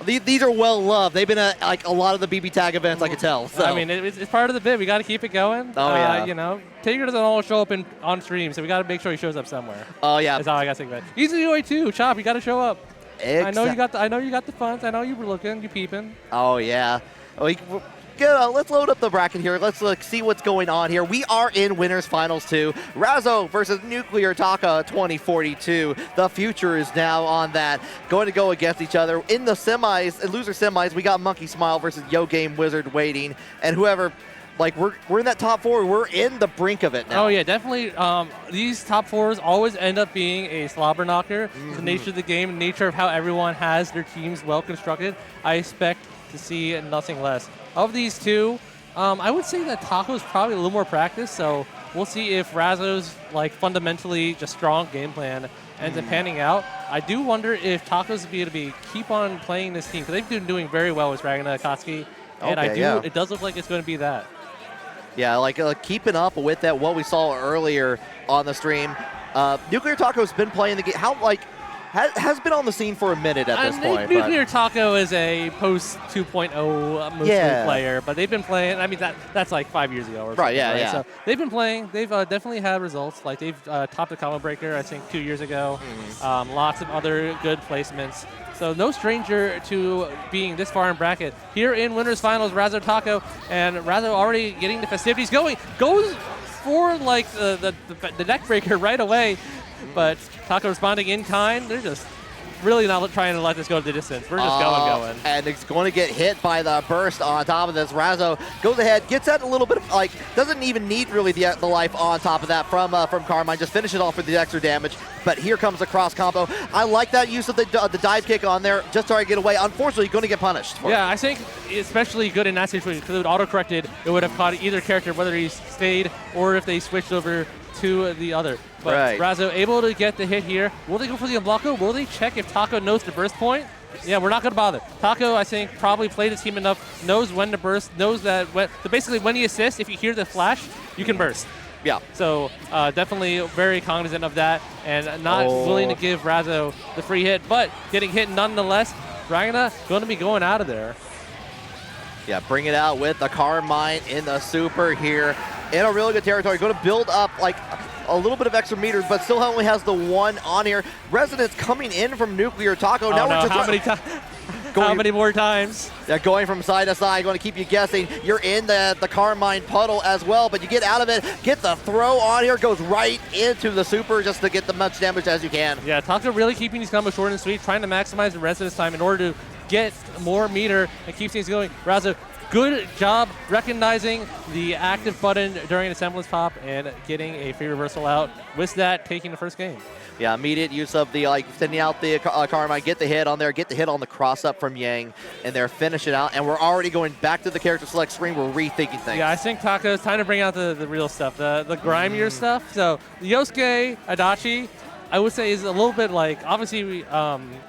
These are well loved. They've been at a lot of the BBTAG events, I can tell. So. I mean, it's part of the bit. We got to keep it going. Oh yeah. Taker doesn't always show up on stream, so we got to make sure he shows up somewhere. Oh yeah. That's all I gotta say about it. He's the way too. Chop, you got to show up. I know you got the funds. I know you were looking, you peeping. Oh yeah. Let's load up the bracket here. Let's see what's going on here. We are in winners finals 2. Razzo versus Nuclear Taka 2042. The future is now on that. Going to go against each other. In the semis, loser semis, we got Monkey Smile versus YoGameWizard waiting. And whoever like we're in that top 4. We're in the brink of it now. Oh yeah, definitely. These top 4s always end up being a slobber knocker. The nature of the game, the nature of how everyone has their teams well constructed. I expect to see nothing less. Of these two, I would say that Taco's probably a little more practice, so we'll see if Razzo's like fundamentally just strong game plan ends up panning out. I do wonder if Taco's be able to keep on playing this team, because they've been doing very well with Ragna, Akatsuki, and it does look like it's going to be that. Yeah, like keeping up with that, what we saw earlier on the stream. Nuclear Taco's been playing the game. Has been on the scene for a minute at this point. Nuclear Taco is a post 2.0 mostly player, but they've been playing. I mean, that's like 5 years ago or something. Right. So they've been playing. They've definitely had results. Like they've topped the Combo Breaker, I think, 2 years ago. Lots of other good placements. So no stranger to being this far in bracket. Here in winners finals, Razzo Taco, and Razzo already getting the festivities going. Goes for like the neck breaker right away. But Taco responding in kind. They're just really not trying to let this go to the distance. We're just going. And it's going to get hit by the burst on top of this. Razzo goes ahead, gets that a little bit of, like, doesn't even need really the life on top of that from Carmine. Just finishes off with the extra damage. But here comes the cross combo. I like that use of the dive kick on there, just trying to get away. Unfortunately, going to get punished. Yeah, I think especially good in that situation, because it would auto-corrected. It would have caught either character, whether he stayed or if they switched over to the other. But Razzo able to get the hit here. Will they go for the unblocker? Will they check if Taco knows the burst point? Yeah, we're not going to bother. Taco, I think, probably played his team enough, knows when to burst, knows that so basically when he assists, if you hear the flash, you can burst. Yeah. So definitely very cognizant of that and not willing to give Razzo the free hit, but getting hit nonetheless. Ragna going to be going out of there. Yeah, bring it out with the Carmine in the super here. In a really good territory. Going to build up like a little bit of extra meters, but still only has the one on here. Resonance coming in from Nuclear Taco. Now we're just how many more times? Yeah, going from side to side, going to keep you guessing. You're in the Carmine puddle as well, but you get out of it, get the throw on here, goes right into the super just to get the much damage as you can. Yeah, Taco really keeping these combos short and sweet, trying to maximize the Resonance time in order to get more meter and keep things going. Razzo, good job recognizing the active button during the semblance pop and getting a free reversal out. With that, taking the first game. Yeah, immediate use of the, sending out the Carmine, get the hit on there, get the hit on the cross-up from Yang, and they're finish it out. And we're already going back to the character select screen. We're rethinking things. Yeah, I think Taco's time to bring out the real stuff, the grimier stuff. So, Yosuke, Adachi, I would say is a little bit like, obviously,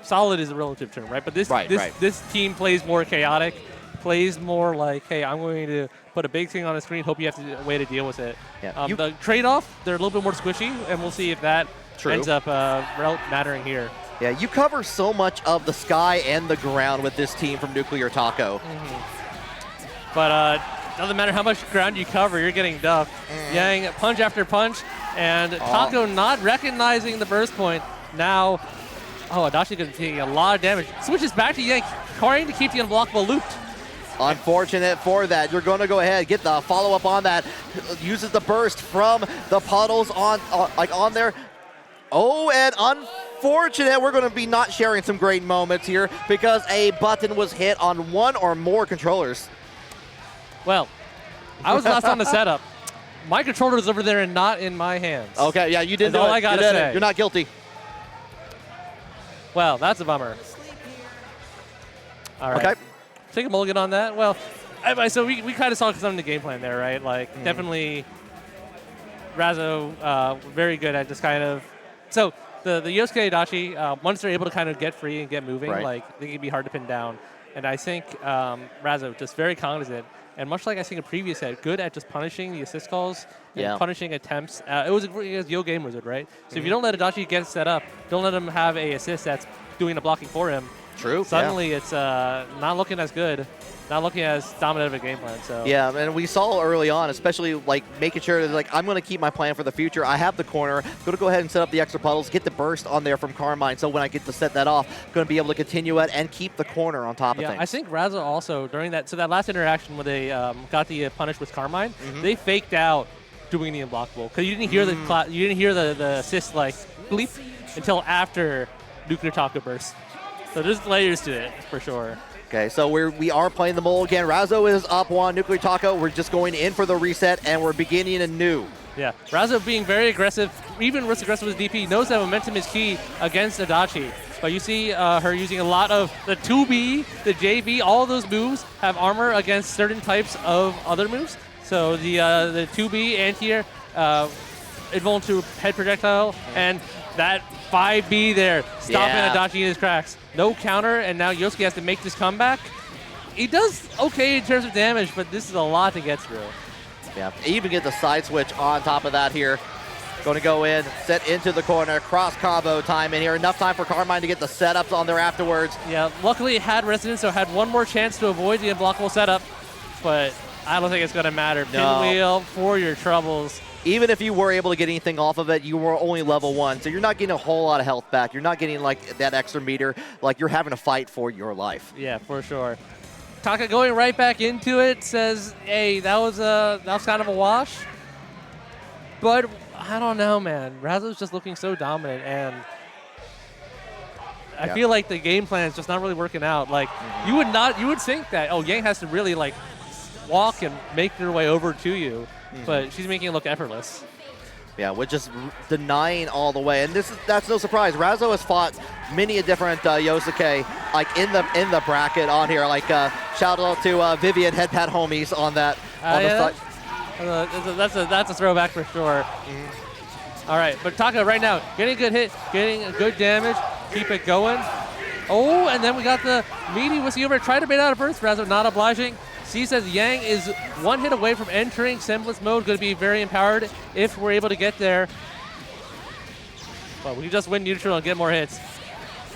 solid is a relative term, right? But this team plays more chaotic. Plays more like, hey, I'm going to put a big thing on the screen, hope you have a way to deal with it. Yeah. The trade-off, they're a little bit more squishy, and we'll see if that ends up mattering here. Yeah, you cover so much of the sky and the ground with this team from Nuclear Taco. But doesn't matter how much ground you cover, you're getting duffed. Yang, punch after punch, and Taco not recognizing the burst point. Now, Adachi going to take a lot of damage. Switches back to Yang, trying to keep the unblockable looped. Unfortunate for that. You're going to go ahead, get the follow-up on that. Uses the burst from the puddles on there. Oh, and unfortunate. We're going to be not sharing some great moments here because a button was hit on one or more controllers. Well, I was last on the setup. My controller's over there and not in my hands. Okay, yeah, you didn't do it. That's all I got to say. You're not guilty. Well, that's a bummer. All right. Okay. Take a mulligan on that. Well, so we kind of saw some of the game plan there, right? Like, definitely Razzo very good at just kind of... So, the Yosuke Adachi, once they're able to kind of get free and get moving, like, they can be hard to pin down. And I think Razzo just very cognizant. And much like I think a previous set, good at just punishing the assist calls and punishing attempts. It was YoGameWizard, right? So if you don't let Adachi get set up, don't let him have a assist that's doing the blocking for him. True. Suddenly it's not looking as good, not looking as dominant of a game plan. So yeah, and we saw early on, especially like making sure that like I'm going to keep my plan for the future. I have the corner. Going to go ahead and set up the extra puddles, get the burst on there from Carmine. So when I get to set that off, going to be able to continue it and keep the corner on top of things. I think Razzo also during that last interaction when they got the punish with Carmine, they faked out doing the unblockable because you didn't hear the assist like bleep until after Nuclear Taco burst. So there's layers to it for sure. Okay, so we are playing the mole again. Razzo is up 1, Nuclear Taco. We're just going in for the reset, and we're beginning anew. Yeah, Razzo being very aggressive, even with aggressive with DP, knows that momentum is key against Adachi. But you see her using a lot of the 2B, the JV, all of those moves have armor against certain types of other moves. So the 2B anti-air, invulnerable to head projectile, and that 5B there, stopping Adachi in his tracks. No counter, and now Yosuke has to make this comeback. He does okay in terms of damage, but this is a lot to get through. Yeah, even get the side switch on top of that here. Going to go in, set into the corner, cross combo time in here. Enough time for Carmine to get the setups on there afterwards. Yeah, luckily it had resonance, so had one more chance to avoid the unblockable setup, but I don't think it's going to matter. No. Pinwheel for your troubles. Even if you were able to get anything off of it, you were only level 1, so you're not getting a whole lot of health back. You're not getting like that extra meter, like you're having to fight for your life. Yeah, for sure. Taka going right back into it, says, hey, that was kind of a wash. But I don't know, man. Razzo's just looking so dominant, and I feel like the game plan is just not really working out. Like you would think that, oh, Yang has to really like walk and make their way over to you, but she's making it look effortless. Yeah, we're just denying all the way, and that's no surprise. Razzo has fought many a different Yosuke, like in the bracket on here. Like shout out to Vivian Headpad homies on that. That's a throwback for sure. All right, but Taka right now getting a good hit, getting a good damage. Keep it going. Oh, and then we got the meaty whiskey over. Try to bait out a burst. Razzo not obliging. C says Yang is one hit away from entering Semblance mode. Going to be very empowered if we're able to get there. But we just win neutral and get more hits.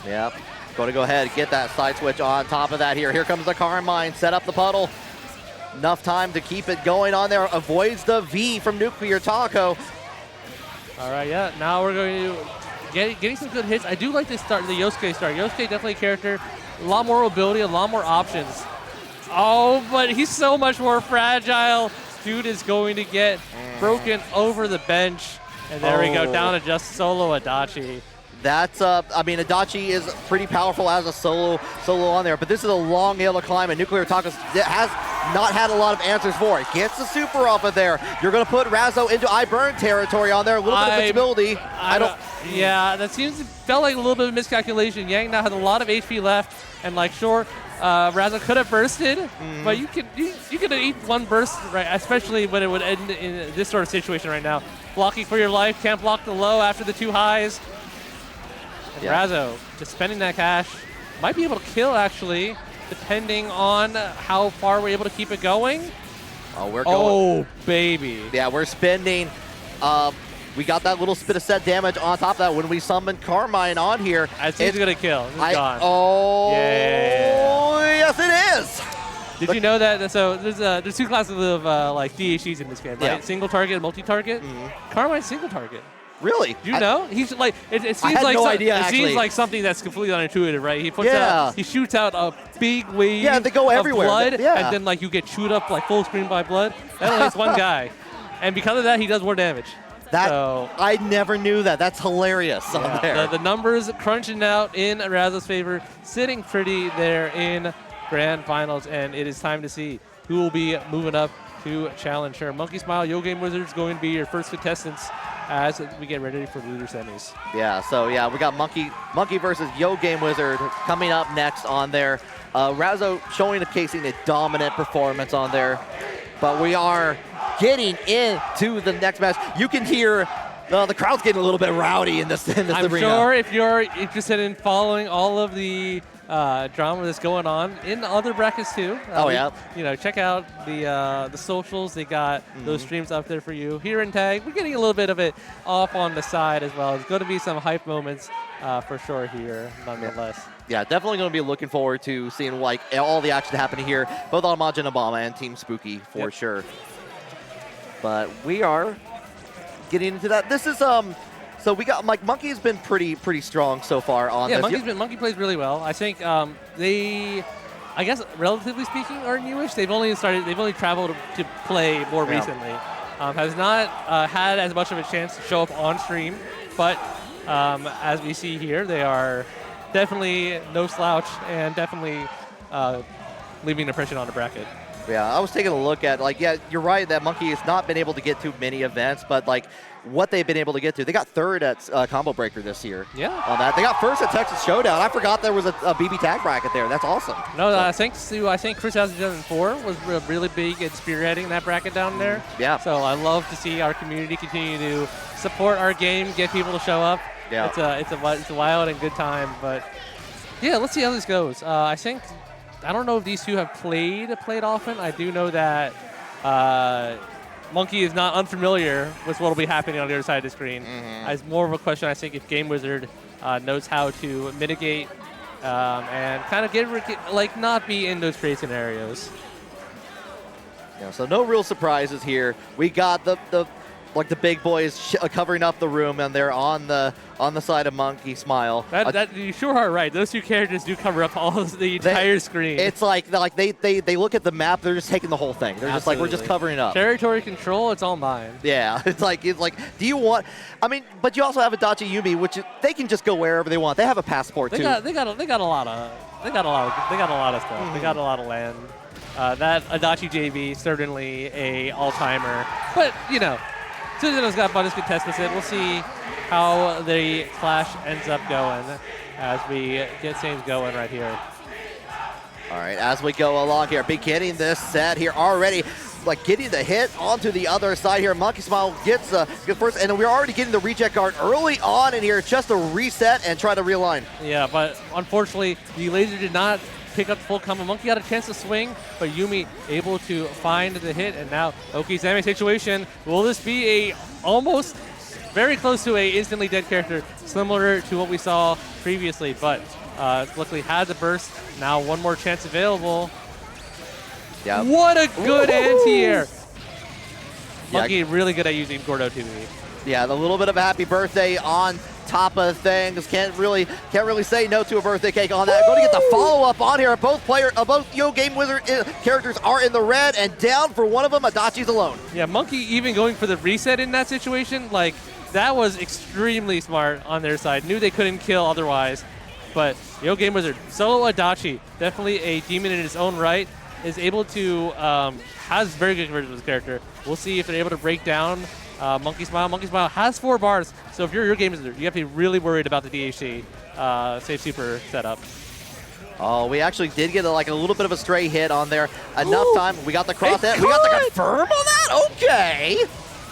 Yep. Going to go ahead and get that side switch on top of that here. Here comes the Carmine. Set up the puddle. Enough time to keep it going on there. Avoids the V from Nuclear Taco. All right, yeah. Now we're going to getting some good hits. I do like this start, the Yosuke start. Yosuke definitely a character. A lot more mobility, a lot more options. Oh, but he's so much more fragile. Dude is going to get broken over the bench. And there we go, down to just solo Adachi. That's, I mean, Adachi is pretty powerful as a solo on there, but this is a long hill to climb, and Nuclear Taco has not had a lot of answers for it. Gets the super off of there. You're going to put Razzo into I Burn territory on there. A little bit of visibility. Yeah, that felt like a little bit of miscalculation. Yang now has a lot of HP left, and like, sure, Razzo could have bursted, but you could eat one burst, right? Especially when it would end in this sort of situation right now. Blocking for your life, can't block the low after the 2 highs. And Razzo just spending that cash, might be able to kill actually, depending on how far we're able to keep it going. Oh, we're going. Oh, baby. Yeah, we're spending. We got that little bit of set damage on top of that when we summoned Carmine on here. I think it's going to kill. It's gone. Oh, yeah. Yes, it is. Did you know that? So there's 2 classes of like DHCs in this game, right? Yeah. Single target and multi-target. Carmine's single target. Really? Do you know? He's like it seems I had like no idea, it seems actually. like something that's completely unintuitive, right? He puts out, he shoots out a big wave they go everywhere. of blood, and then like you get chewed up like full screen by blood. That only hits one guy, and because of that, he does more damage. I never knew that. That's hilarious on there. The numbers crunching out in Razzo's favor, sitting pretty there in grand finals, and it is time to see who will be moving up to Challenger. Monkey Smile, YoGameWizard is going to be your first contestants as we get ready for loser semis. Yeah, so yeah, we got Monkey versus YoGameWizard coming up next on there. Razzo showing and casing a dominant performance on there. But we are getting into the next match. You can hear the crowd's getting a little bit rowdy in this arena. I'm sure if you're interested in following all of the drama that's going on in other brackets too. Check out the socials. They got those streams up there for you. Here in Tag, we're getting a little bit of it off on the side as well. There's going to be some hype moments for sure here, nonetheless. Yeah, definitely going to be looking forward to seeing like all the action happening here, both on Majin Obama and Team Spooky for sure. But we are getting into that. This is so we got like Monkey's been pretty strong so far on this. Yeah, Monkey plays really well. I think they, I guess relatively speaking, are newish. They've only traveled to play more recently. Has not had as much of a chance to show up on stream, but as we see here, they are definitely no slouch and definitely leaving an impression on the bracket. Yeah, I was taking a look at, like, yeah, you're right that Monkey has not been able to get to many events, but, like, what they've been able to get to. They got third at Combo Breaker this year. Yeah. On that. They got first at Texas Showdown. I forgot there was a BBTAG bracket there. That's awesome. No, I think Chris 2004 was really big in spearheading that bracket down there. Yeah. So I love to see our community continue to support our game, get people to show up. Yeah. It's a wild and good time, but yeah, let's see how this goes. I don't know if these two have played often. I do know that Monkey is not unfamiliar with what will be happening on the other side of the screen. It's more of a question, I think, if YoGameWizard knows how to mitigate and kind of not be in those trade scenarios. Yeah, so no real surprises here. We got the big boys covering up the room, and they're on the side of Monkey Smile. You sure are right. Those two characters do cover up all of the entire screen. It's like they look at the map, they're just taking the whole thing. They're just like, we're just covering up. Territory control, it's all mine. Yeah, it's like, do you want? I mean, but you also have Adachi Yumi, which they can just go wherever they want. They have a passport too. They got a lot of stuff. They got a lot of land. That Adachi JV certainly a all-timer, but you know. Susanoo's got bonus contest with it. We'll see how the clash ends up going as we get things going right here. All right, as we go along here, beginning this set here already, like getting the hit onto the other side here. Monkey Smile gets first, and we're already getting the reject guard early on in here just to reset and try to realign. Yeah, but unfortunately, the laser did not pick up the full combo. Monkey got a chance to swing, but Yumi able to find the hit, and now Okizame situation. Will this be a almost very close to a instantly dead character, similar to what we saw previously, but luckily had the burst. Now one more chance available. Yeah. What a good anti-air. Monkey really good at using Gordeau TV. Yeah, the little bit of a happy birthday on top of things. Can't really say no to a birthday cake on that. Going to get the follow-up on here. Both YoGameWizard characters are in the red, and down for one of them, Adachi's alone. Yeah, Monkey even going for the reset in that situation, like, that was extremely smart on their side. Knew they couldn't kill otherwise, but YoGameWizard, solo Adachi, definitely a demon in his own right, is able to, has very good conversion of his character. We'll see if they're able to break down Monkey Smile. Monkey Smile has 4 bars, so if you're YoGameWizard, you have to be really worried about the DHC Safe Super setup. Oh, we actually did get a little bit of a stray hit on there. Enough time. We got the cross hit. We got the confirm on that? Okay.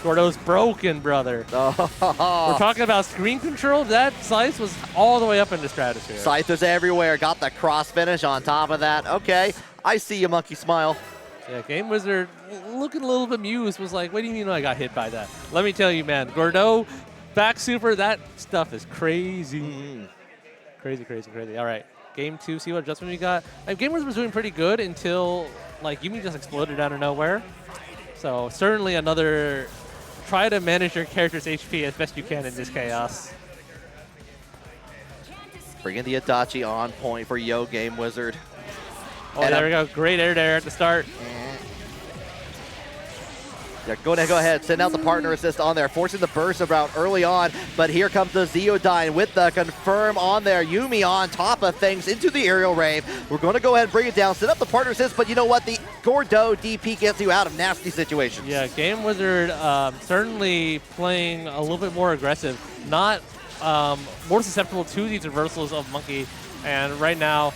Gordeau's broken, brother. We're talking about screen control. That Scythe was all the way up in the stratosphere. Scythe was everywhere. Got the cross finish on top of that. Okay. I see you, Monkey Smile. Yeah, GameWizard looking a little bemused, was like, what do you mean I got hit by that? Let me tell you, man, Gordeau, back super, that stuff is crazy. Crazy, crazy, crazy. All right, game 2, see what adjustment we got. GameWizard was doing pretty good until, like, Yumi just exploded out of nowhere. So certainly another, try to manage your character's HP as best you can in this chaos. Bringing the Adachi on point for YoGameWizard. Oh, and there we go. Great air there at the start. Yeah, go ahead. Send out the partner assist on there, forcing the burst around early on. But here comes the Zeodyne with the confirm on there. Yumi on top of things into the aerial rave. We're going to go ahead and bring it down. Set up the partner assist, but you know what? The Gordeau DP gets you out of nasty situations. Yeah, GameWizard certainly playing a little bit more aggressive. Not more susceptible to these reversals of Monkey. And right now,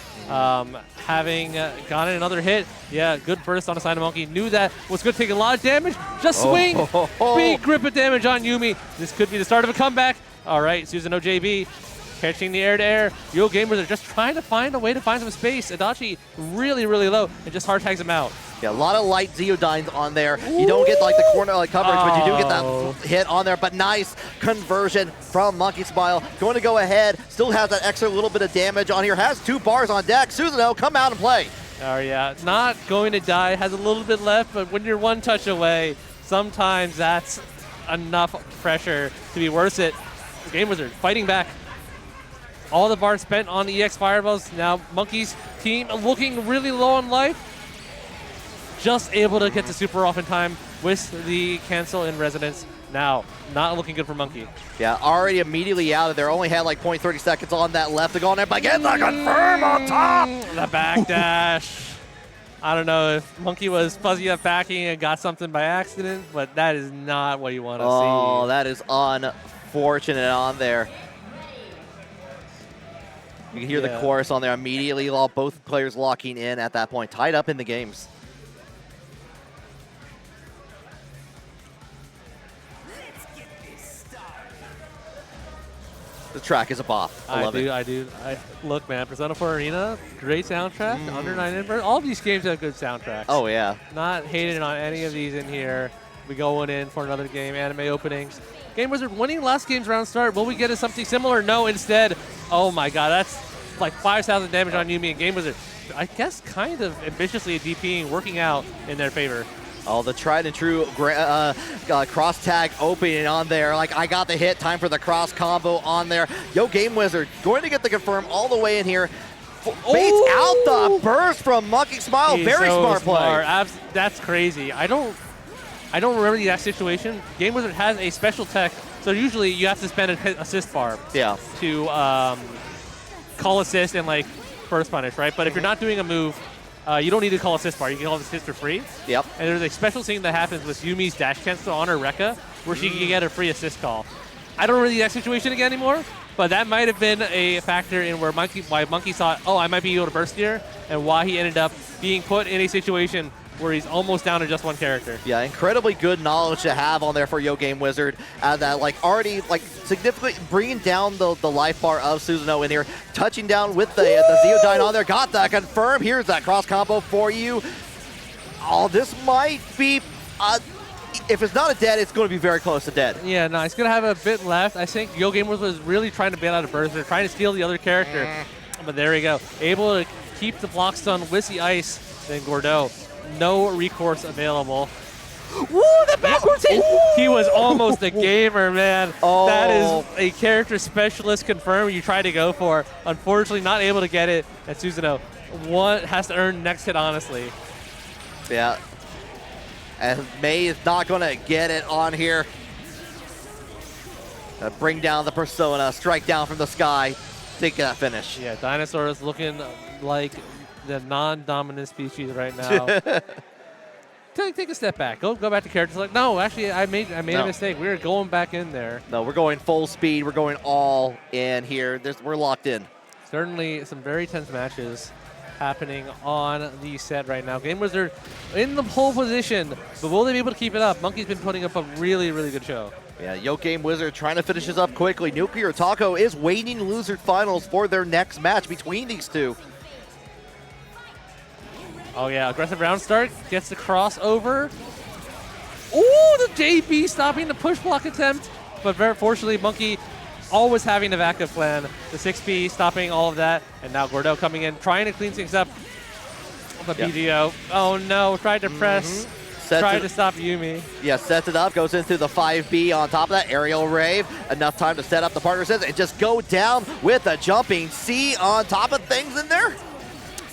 having gotten another hit, yeah, good burst on the side of Monkey. Knew that was going to take a lot of damage. Just swing. Big grip of damage on Yumi. This could be the start of a comeback. All right, Susanoo JB catching the air-to-air. YoGameWizard just trying to find a way to find some space. Adachi really, really low and just hard tags him out. Yeah, a lot of light Zeodynes on there. You don't get like the corner coverage, but you do get that hit on there. But nice conversion from Monkey Smile. Going to go ahead. Still has that extra little bit of damage on here. Has 2 bars on deck. Susanoo, come out and play. Oh yeah, not going to die. Has a little bit left, but when you're 1 touch away, sometimes that's enough pressure to be worth it. GameWizard fighting back. All the bars spent on the EX Fireballs. Now Monkey's team looking really low on life. Just able to get the super off in time with the cancel in resonance. Now, not looking good for Monkey. Yeah, already immediately out of there. Only had like 0.30 seconds on that left to go on there, but get the confirm on top! The backdash. I don't know if Monkey was fuzzy up backing and got something by accident, but that is not what you want to see. Oh, that is unfortunate on there. You can hear the chorus on there immediately, both players locking in at that point, tied up in the games. The track is a bop. I love it. I do. Look, man, Persona 4 Arena, great soundtrack, under 9 inverse. All of these games have good soundtracks. Oh, yeah. Not hating on any of these in here. We going in for another game, anime openings. YoGameWizard winning last game's round start. Will we get something similar? No, instead, oh my god, that's like 5,000 damage on Yumi and YoGameWizard. I guess kind of ambitiously DPing, working out in their favor. Oh, the tried and true cross tag opening on there. Like, I got the hit, time for the cross combo on there. YoGameWizard going to get the confirm all the way in here. Baits out the burst from Monkey Smile. He's Very so smart play. That's crazy. I don't remember the exact situation. YoGameWizard has a special tech, so usually you have to spend an assist bar to call assist and like first punish, right? But if you're not doing a move, you don't need to call assist bar. You can call assist for free. Yep. And there's a special thing that happens with Yumi's dash cancel on her Rekka where she can get a free assist call. I don't remember that situation again anymore, but that might have been a factor in where why Monkey thought, oh, I might be able to burst here, and why he ended up being put in a situation where he's almost down to just one character. Yeah, incredibly good knowledge to have on there for YoGameWizard. That like already like significantly bringing down the life bar of Susanoo in here, touching down with the Zeodyne on there. Got that confirmed. Here's that cross combo for you. Oh, this might be. If it's not a dead, it's going to be very close to dead. Yeah, no, he's going to have a bit left. I think YoGameWizard was really trying to bail out a burst. They're trying to steal the other character. But there we go. Able to keep the block stun with the ice. Then Gordeau. No recourse available. Woo, the backwards hit! He was almost a gamer, man. Oh. That is a character specialist confirmed you try to go for. Unfortunately, not able to get it at Susanoo. One has to earn next hit, honestly. Yeah. And May is not going to get it on here. Bring down the Persona, strike down from the sky, take that finish. Yeah, Dinosaur is looking like the non-dominant species right now. Take a step back. Go back to characters. Like, no, actually, I made a mistake. We're going back in there. No, we're going full speed. We're going all in here. We're locked in. Certainly some very tense matches happening on the set right now. YoGameWizard in the pole position, but will they be able to keep it up? Monkey's been putting up a really, really good show. Yeah, YoGameWizard trying to finish this up quickly. Nuclear Taco is waiting loser finals for their next match between these two. Oh yeah, aggressive round start, gets the crossover. Ooh, the JB stopping the push block attempt, but very fortunately, Monkey always having a backup plan. The 6B stopping all of that, and now Gordeau coming in, trying to clean things up. The BDO, oh no, tried to press, tried to stop Yumi. Yeah, sets it up, goes into the 5B on top of that, aerial rave. Enough time to set up the partners and just go down with a jumping C on top of things in there.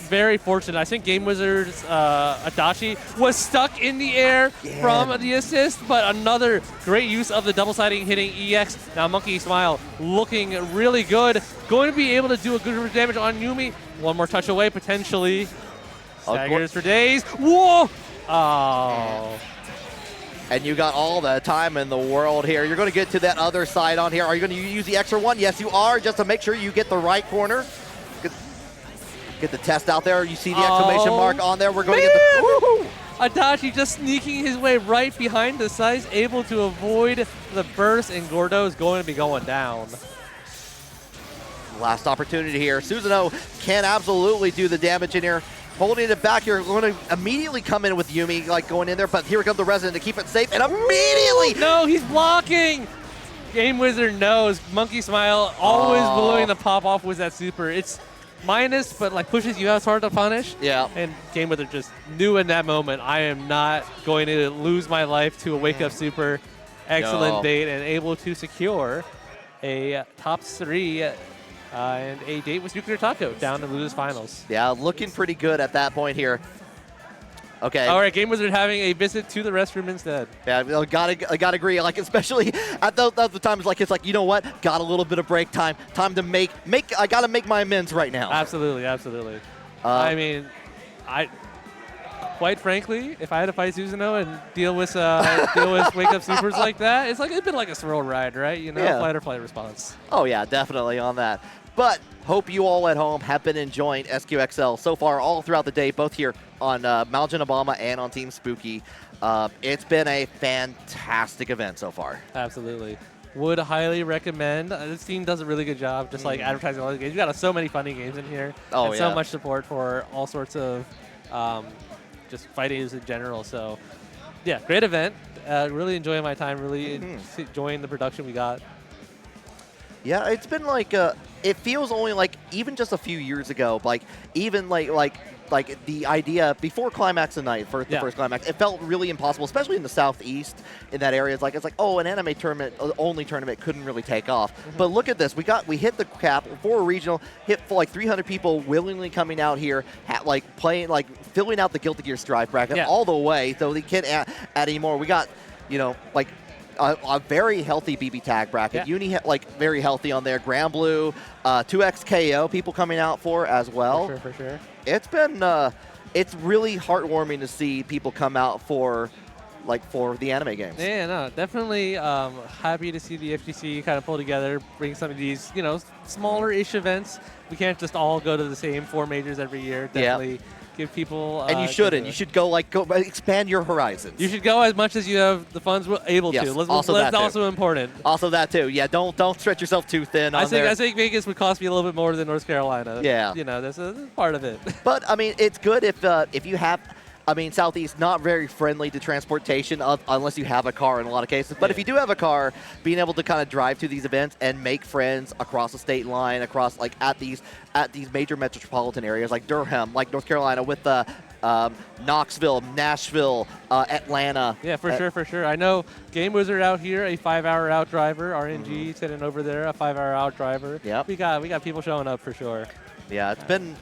Very fortunate. I think YoGameWizard's Adachi was stuck in the air from the assist, but another great use of the double siding hitting EX. Now Monkey Smile looking really good. Going to be able to do a good damage on Yumi. One more touch away, potentially. Staggers for days. Whoa! Oh. And you got all the time in the world here. You're going to get to that other side on here. Are you going to use the extra one? Yes, you are, just to make sure you get the right corner. Get the test out there. You see the exclamation mark on there. We're going to get the... Adachi just sneaking his way right behind the sides, able to avoid the burst, and Gordeau is going to be going down. Last opportunity here. Susanoo can absolutely do the damage in here. Holding it back here, going to immediately come in with Yumi, like going in there, but here comes the resident to keep it safe, and immediately... No, he's blocking! YoGameWizard knows. Monkey Smile always blowing the pop-off with that super. It's minus, but like pushes you out, it's hard to punish. Yeah. And YoGameWizard just knew in that moment, I am not going to lose my life to a wake-up super. Excellent bait, and able to secure a top 3 and a date with Nuclear Taco down to losers finals. Yeah, looking pretty good at that point here. Okay. All right, GameWizard having a visit to the restroom instead. Yeah, I gotta agree. Like, especially at the times, like, it's like, you know what? Got a little bit of break time. Time to make. I gotta make my amends right now. Absolutely, absolutely. I mean, quite frankly, if I had to fight Susanoo and deal with wake up supers like that, it's been like a swirl ride, right? You know, fight or flight response. Oh yeah, definitely on that. But hope you all at home have been enjoying SQXL so far all throughout the day, both here on Mount Obama and on Team Spooky. It's been a fantastic event so far. Absolutely. Would highly recommend. This team does a really good job, just like advertising all the games. You got so many funny games in here. Oh, and so much support for all sorts of just fighting in general. So, yeah, great event. Really enjoying my time. Really enjoying the production we got. Yeah, it's been like it feels only like even just a few years ago, like even like the idea before Climax of Night, the first Climax, it felt really impossible, especially in the Southeast in that area. It's like oh, an anime tournament only tournament couldn't really take off. But look at this, we hit the cap for a regional, hit for like 300 people willingly coming out here, playing, filling out the Guilty Gear Strive bracket all the way. So they can't add anymore. We got, you know, like a very healthy BBTAG bracket. Uni very healthy on there. BlazBlue, 2XKO people coming out for as well. For sure. It's been it's really heartwarming to see people come out for the anime games. Yeah, no, definitely happy to see the FGC kind of pull together, bring some of these, you know, smaller-ish events. We can't just all go to the same 4 majors every year. Definitely give people. And you shouldn't. You should go expand your horizons. You should go as much as you have the funds able to. That's also important. Also that too. Yeah, don't stretch yourself too thin. I think Vegas would cost me a little bit more than North Carolina. Yeah. You know, that's part of it. But I mean, it's good if you have. I mean, Southeast not very friendly to transportation unless you have a car in a lot of cases. But if you do have a car, being able to kind of drive to these events and make friends across the state line, across at these major metropolitan areas like Durham, like North Carolina, with Knoxville, Nashville, Atlanta. Yeah, for sure. I know GameWizard out here, a 5-hour out driver. RNG sitting over there, a 5-hour out driver. Yep. We got people showing up for sure. Yeah, it's been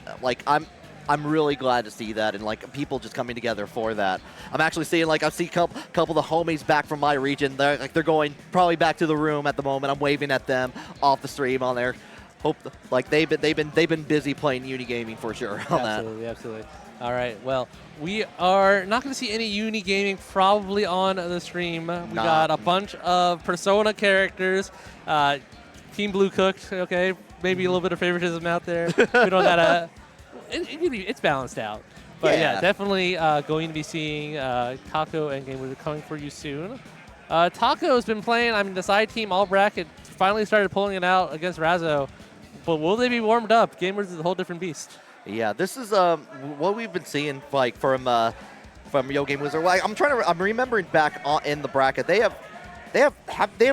I'm really glad to see that and people just coming together for that. I'm actually seeing I see a couple of the homies back from my region. They're going probably back to the room at the moment. I'm waving at them off the stream on there. Hope they've been busy playing Uni Gaming for sure on that. Absolutely. All right. Well, we are not going to see any Uni Gaming probably on the stream. We got a bunch of Persona characters. Team Blue cooked. Okay, maybe a little bit of favoritism out there. We don't got it's balanced out. But yeah, definitely going to be seeing Taco and GameWizard coming for you soon. Taco has been playing, the side team all bracket, finally started pulling it out against Razzo. But will they be warmed up? GameWizard is a whole different beast. Yeah, this is what we've been seeing from YoGameWizard. I'm remembering back in the bracket, they have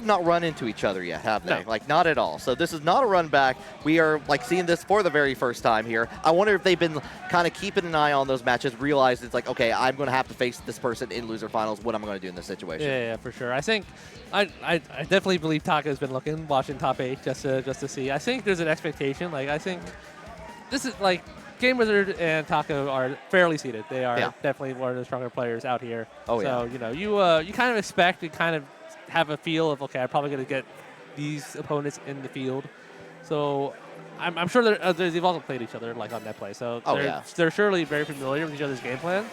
not run into each other yet, have they? No. Not at all. So this is not a run back. We are seeing this for the very first time here. I wonder if they've been kind of keeping an eye on those matches, realized it's okay, I'm going to have to face this person in loser finals. What am I going to do in this situation? Yeah, for sure. I think I definitely believe Taka's been watching top 8 just to see. I think there's an expectation. I think this is GameWizard and Taco are fairly seated. They are definitely one of the stronger players out here. Oh, so, you kind of expect and kind of have a feel of, okay, I'm probably going to get these opponents in the field. So I'm sure they've also played each other on net play. So they're surely very familiar with each other's game plan.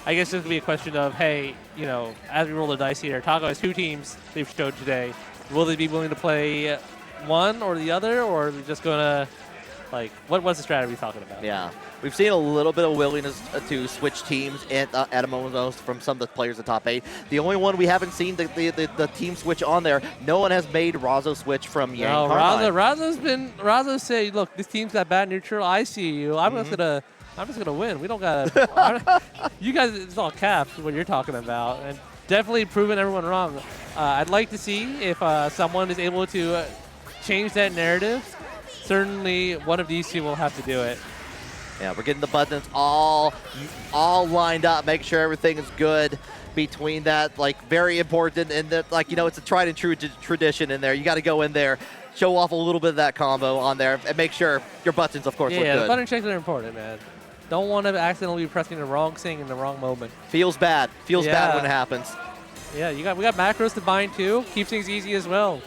I guess it's going to be a question of, hey, as we roll the dice here, Taco has 2 teams they've showed today. Will they be willing to play one or the other, or are they just going to, what's the strategy we're talking about? Yeah. We've seen a little bit of willingness to switch teams at a moment from some of the players in top 8. The only one we haven't seen the team switch on there, no one has made Razzo switch from Yang. No, Razzo's saying, look, this team's got bad neutral. I see you. I'm just gonna win. We don't gotta. You guys, it's all caps. What you're talking about, and definitely proving everyone wrong. I'd like to see if someone is able to change that narrative. Certainly, one of these two will have to do it. Yeah, we're getting the buttons all lined up, make sure everything is good between that. Very important, and that it's a tried and true tradition in there. You got to go in there, show off a little bit of that combo on there, and make sure your buttons, of course, look good. Yeah, the button checks are important, man. don't want to accidentally be pressing the wrong thing in the wrong moment. Feels bad. Feels bad when it happens. Yeah, we got macros to bind too. Keeps things easy as well.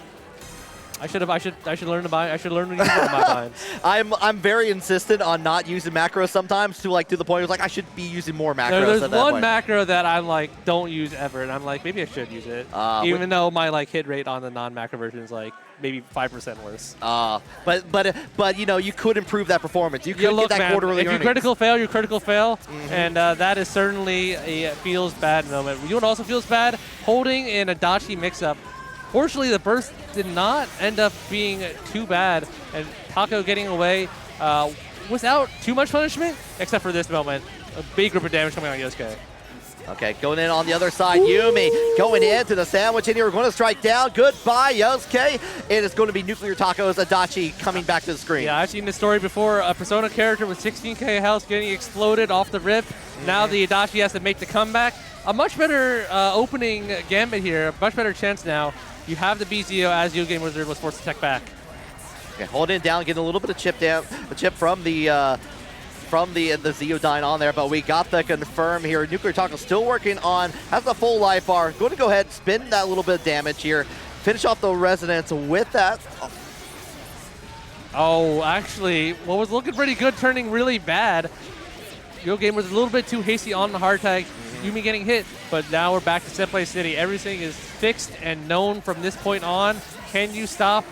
I should learn to bind. I should learn to use one of my binds. I'm very insistent on not using macros sometimes to the point where it's like I should be using more macros. There's at that one point. macro that I'm like don't use ever, and I'm like maybe I should use it, even though my like hit rate on the non-macro version is like maybe 5% worse. But you could improve that performance. You could get that quarterly If you critical fail, you critical fail, and that is certainly a feels bad moment. You know what also feels bad? Holding an Adachi mix-up. Fortunately, the burst did not end up being too bad, and Taco getting away without too much punishment, except for this moment. A big group of damage coming on Yosuke. Okay, going in on the other side, Yumi going into the sandwich in here. We're going to strike down. Goodbye, Yosuke. It is going to be Nuclear Taco's Adachi coming back to the screen. Yeah, I've seen this story before. A Persona character with 16k health getting exploded off the rip. Now the Adachi has to make the comeback. A much better opening gambit here. A much better chance now. You have the BZO as YoGameWizard was forced to tech back. Okay, holding it down, getting a little bit of chip from the Zeodyne on there, but we got the confirm here. Nuclear Taco still working on, has the full life bar. Going to go ahead, spin that little bit of damage here. Finish off the resonance with that. Oh, actually, what was looking pretty good turning really bad. YoGame was a little bit too hasty on the hard tag. Yumi getting hit, but now we're back to Senpai City. Everything is fixed and known from this point on. Can you stop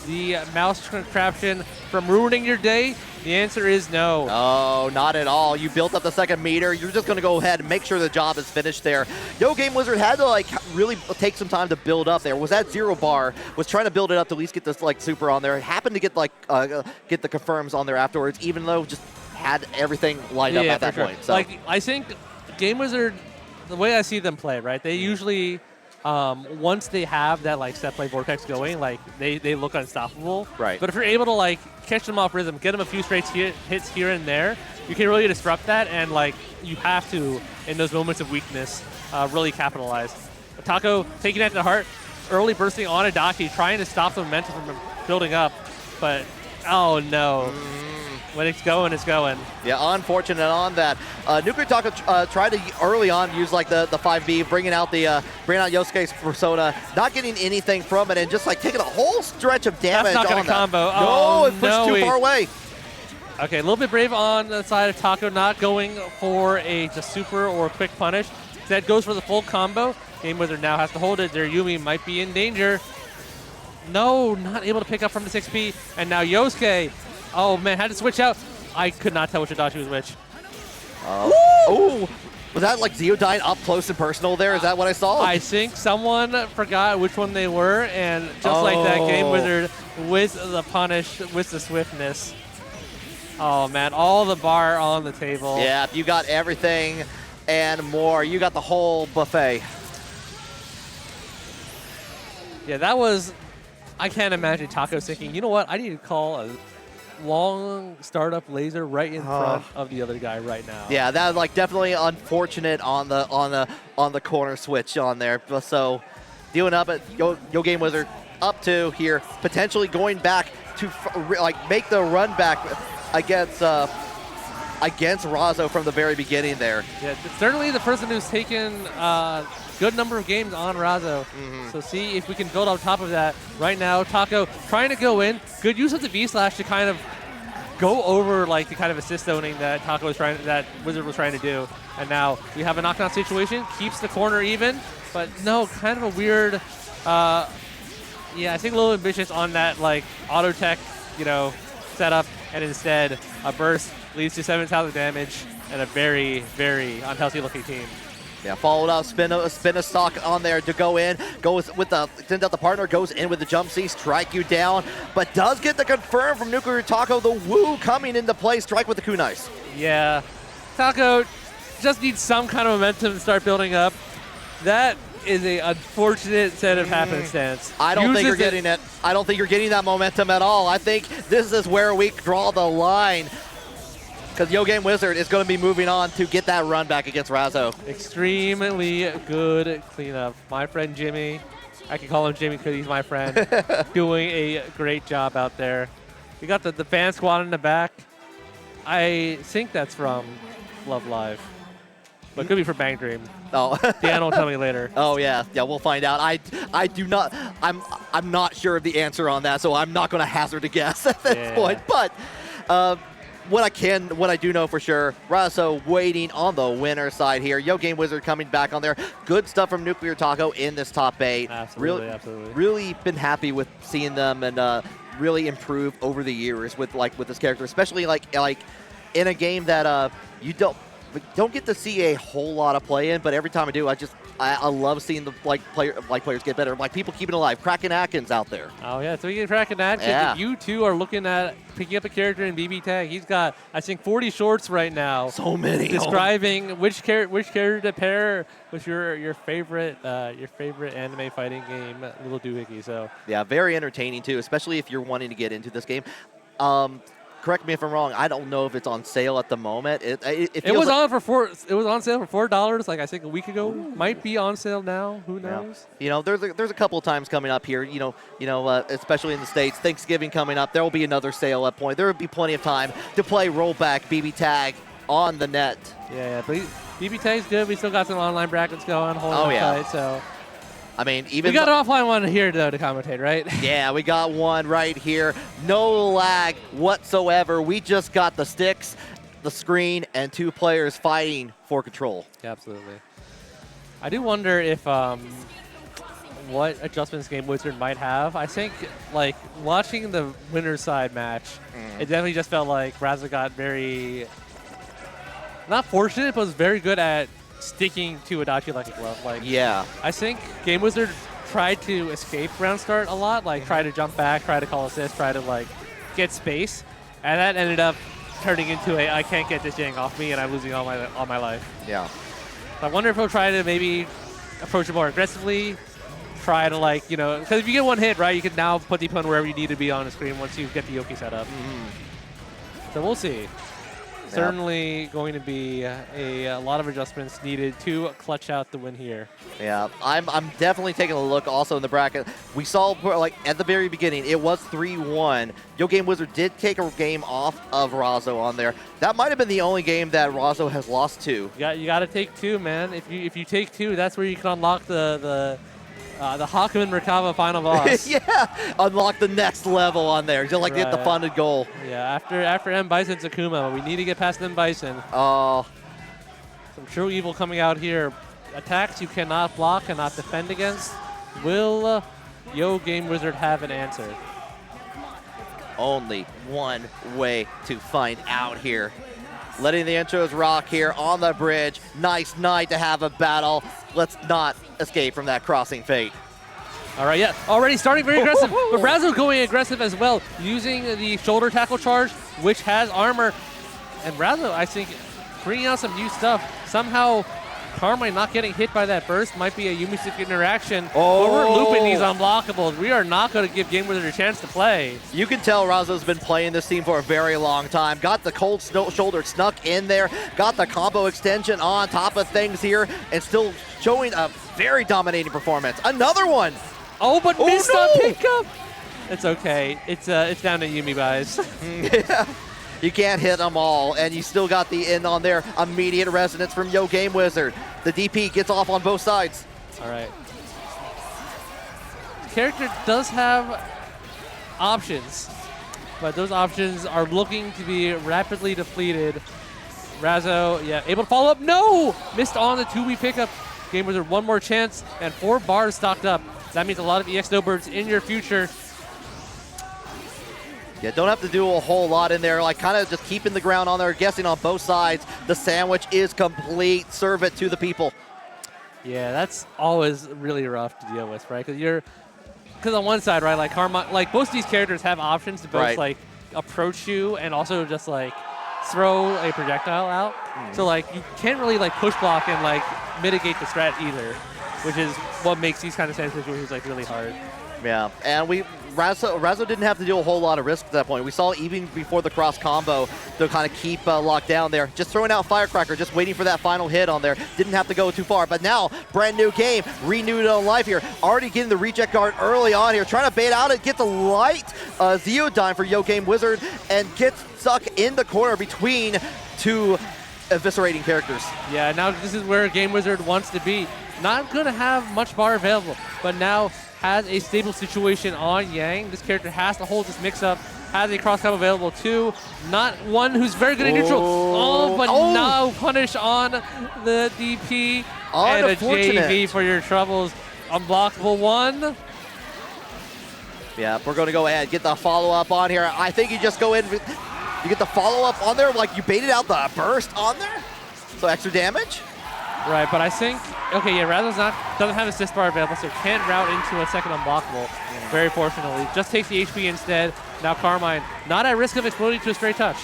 the mouse contraption from ruining your day? The answer is no. Oh, not at all. You built up the second meter. You're just going to go ahead and make sure the job is finished there. YoGameWizard had to really take some time to build up there. Was at 0 bar, was trying to build it up to at least get this super on there. Happened to get get the confirms on there afterwards, even though just had everything lined up at that point. So. I think GameWizard, the way I see them play, right? They usually, once they have that set play vortex going, they look unstoppable. Right. But if you're able to catch them off rhythm, get them a few straight hits here and there, you can really disrupt that, and you have to in those moments of weakness really capitalize. Taco taking that to heart, early bursting on Adachi, trying to stop the momentum from building up, but oh no. When it's going, it's going. Yeah, unfortunate on that. Nuclear Taco tried to early on use the 5B, bringing out Yosuke's Persona, not getting anything from it, and just taking a whole stretch of damage. That's not on gonna combo. No, oh, it pushed too far away. Okay, a little bit brave on the side of Taco, not going for a just super or quick punish. Instead goes for the full combo. GameWizard now has to hold it. Their Yumi might be in danger. No, not able to pick up from the 6P, and now Yosuke. Oh man, had to switch out. I could not tell which Adachi was which. Oh, was that Zeodyne up close and personal there? Is that what I saw? I think someone forgot which one they were, and just like that, GameWizard with the punish, with the swiftness. Oh man, all the bar on the table. Yeah, you got everything and more. You got the whole buffet. Yeah, that was, I can't imagine Taco thinking, you know what, I need to call a long startup laser right in front of the other guy right now. Yeah, that was definitely unfortunate on the corner switch on there. So dealing up at YoGameWizard up to here, potentially going back to make the run back against Razzo from the very beginning there. Yeah, certainly the person who's taken a good number of games on Razzo. So see if we can build on top of that. Right now, Taco trying to go in. Good use of the V-Slash to kind of go over the kind of assist zoning that Wizard was trying to do. And now we have a knockdown situation. Keeps the corner even, but no, kind of a weird. Yeah, I think a little ambitious on that auto tech, setup, and instead a burst leads to 7,000 damage and a very, very unhealthy looking team. Yeah, followed up, spin a stock on there to go in, sends out the partner, goes in with the jump C, strike you down, but does get the confirm from Nuclear Taco, the woo coming into play, strike with the kunais. Yeah, Taco just needs some kind of momentum to start building up. That is a unfortunate set of happenstance. I don't think you're getting it. I don't think you're getting that momentum at all. I think this is where we draw the line, because YoGameWizard is going to be moving on to get that run back against Razzo. Extremely good cleanup. My friend Jimmy, I can call him Jimmy because he's my friend, doing a great job out there. We got the fan squad in the back. I think that's from Love Live. But it could be from Bang Dream. Oh. Dan will tell me later. Oh yeah, we'll find out. I do not. I'm not sure of the answer on that, so I'm not going to hazard a guess at this point. But what I do know for sure, Razzo waiting on the winner side here. YoGameWizard coming back on there. Good stuff from Nuclear Taco in this top 8. Absolutely, Really been happy with seeing them and really improve over the years with this character, especially like in a game that you don't get to see a whole lot of play in, but every time I do, I love seeing the players get better. Like people keeping alive. Kraken Atkins out there. Oh yeah, so we get Kraken Atkins. Yeah. If you two are looking at picking up a character in BBTAG, he's got I think 40 shorts right now. So many. Describing which character to pair with your favorite anime fighting game, Little Doohickey. So yeah, very entertaining too, especially if you're wanting to get into this game. Correct me if I'm wrong. I don't know if it's on sale at the moment. It was on for It was on sale for $4. Like I think a week ago. Ooh. Might be on sale now. Who knows? Yeah. You know, there's a couple of times coming up here. You know, especially in the States. Thanksgiving coming up. There will be another sale at point. There will be plenty of time to play rollback BBTAG on the net. Yeah, but BBTAG's good. We still got some online brackets going. Holding tight, so. I mean, even we got an offline one here though to commentate, right? Yeah, we got one right here. No lag whatsoever. We just got the sticks, the screen, and 2 players fighting for control. Yeah, absolutely. I do wonder if what adjustments YoGameWizard might have. I think like watching the winner's side match, it definitely just felt like Razzo got very not fortunate, but was very good at sticking to Adachi like a glove. Like, yeah. I think YoGameWizard tried to escape round start a lot, like try to jump back, try to call assist, try to like get space, and that ended up turning into a I can't get this Yang off me and I'm losing all my life. Yeah. So I wonder if he'll try to maybe approach it more aggressively, try to like, you know, because if you get one hit, right, you can now put the opponent wherever you need to be on the screen once you get the Yoki set up. So we'll see. Certainly going to be a lot of adjustments needed to clutch out the win here. Yeah, I'm definitely taking a look also in the bracket. We saw like at the very beginning, it was 3-1. YoGameWizard did take a game off of Razzo on there. That might have been the only game that Razzo has lost to. You got to take 2, man. If you take 2, that's where you can unlock the Hakumen Merkava final boss. Yeah, unlock the next level on there. Just like get the funded goal. Yeah, after M. Bison's Akuma, we need to get past M. Bison. Oh. Some true evil coming out here. Attacks you cannot block, cannot defend against. Will YoGameWizard have an answer? Only one way to find out here. Letting the intros rock here on the bridge. Nice night to have a battle. Let's not escape from that crossing fate. All right, yeah, already starting very aggressive, but Razzo going aggressive as well, using the shoulder tackle charge, which has armor. And Razzo, I think, bringing out some new stuff. Somehow, Carmine not getting hit by that burst might be a Yumi stick interaction. But we're looping these unblockables. We are not going to give YoGameWizard a chance to play. You can tell Razzo's been playing this team for a very long time. Got the cold shoulder snuck in there. Got the combo extension on top of things here. And still showing a very dominating performance. Another one. Oh, but missed on pickup. It's okay. It's down to Yumi, guys. Yeah. You can't hit them all, and you still got the in on there. Immediate resonance from YoGameWizard. The DP gets off on both sides. All right. The character does have options, but those options are looking to be rapidly depleted. Razzo, yeah, able to follow up. No! Missed on the 2-week pickup. YoGameWizard, one more chance, and 4 bars stocked up. That means a lot of EX snowbirds in your future. Yeah, don't have to do a whole lot in there, like kind of just keeping the ground on there, guessing on both sides. The sandwich is complete. Serve it to the people. Yeah, that's always really rough to deal with, right? Because on one side, right, like Carmine, like most of these characters have options to both like approach you and also just like throw a projectile out. So like you can't really like push block and like mitigate the threat either, which is what makes these kind of situations like really hard. Yeah, and Razzo didn't have to do a whole lot of risk at that point. We saw even before the cross combo to kind of keep locked down there. Just throwing out Firecracker, just waiting for that final hit on there. Didn't have to go too far, but now brand new game, renewed on life here. Already getting the reject guard early on here, trying to bait out it, gets a light Zeodyne for YoGameWizard and gets stuck in the corner between two eviscerating characters. Yeah, now this is where GameWizard wants to be. Not going to have much bar available, but now has a stable situation on Yang. This character has to hold this mix-up, has a cross-combo available too. Not one who's very good at neutral. Oh, but no punish on the DP. And a JV for your troubles. Unblockable one. Yeah, we're going to go ahead and get the follow-up on here. I think you just go in, you get the follow-up on there, like you baited out the burst on there. So extra damage. Right, but I think, okay, yeah, Razzo's doesn't have assist bar available, so can't route into a second unblockable, very fortunately. Just takes the HP instead. Now Carmine, not at risk of exploding to a straight touch.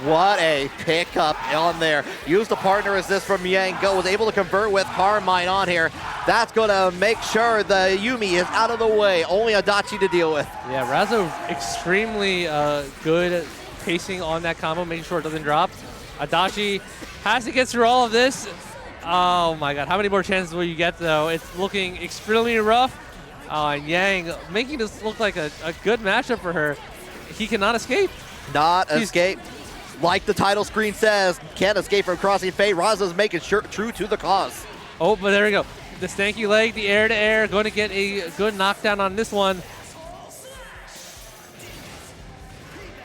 What a pickup on there. Used the partner assist from Yang. Go was able to convert with Carmine on here. That's going to make sure the Yumi is out of the way. Only Adachi to deal with. Yeah, Razzo extremely good at pacing on that combo, making sure it doesn't drop. Adachi has to get through all of this. Oh my god, how many more chances will you get though? It's looking extremely rough. And Yang making this look like a good matchup for her. He cannot escape. Escape. Like the title screen says, can't escape from crossing fate. Razzo's making sure true to the cause. Oh, but there we go. The stanky leg, the air to air, going to get a good knockdown on this one.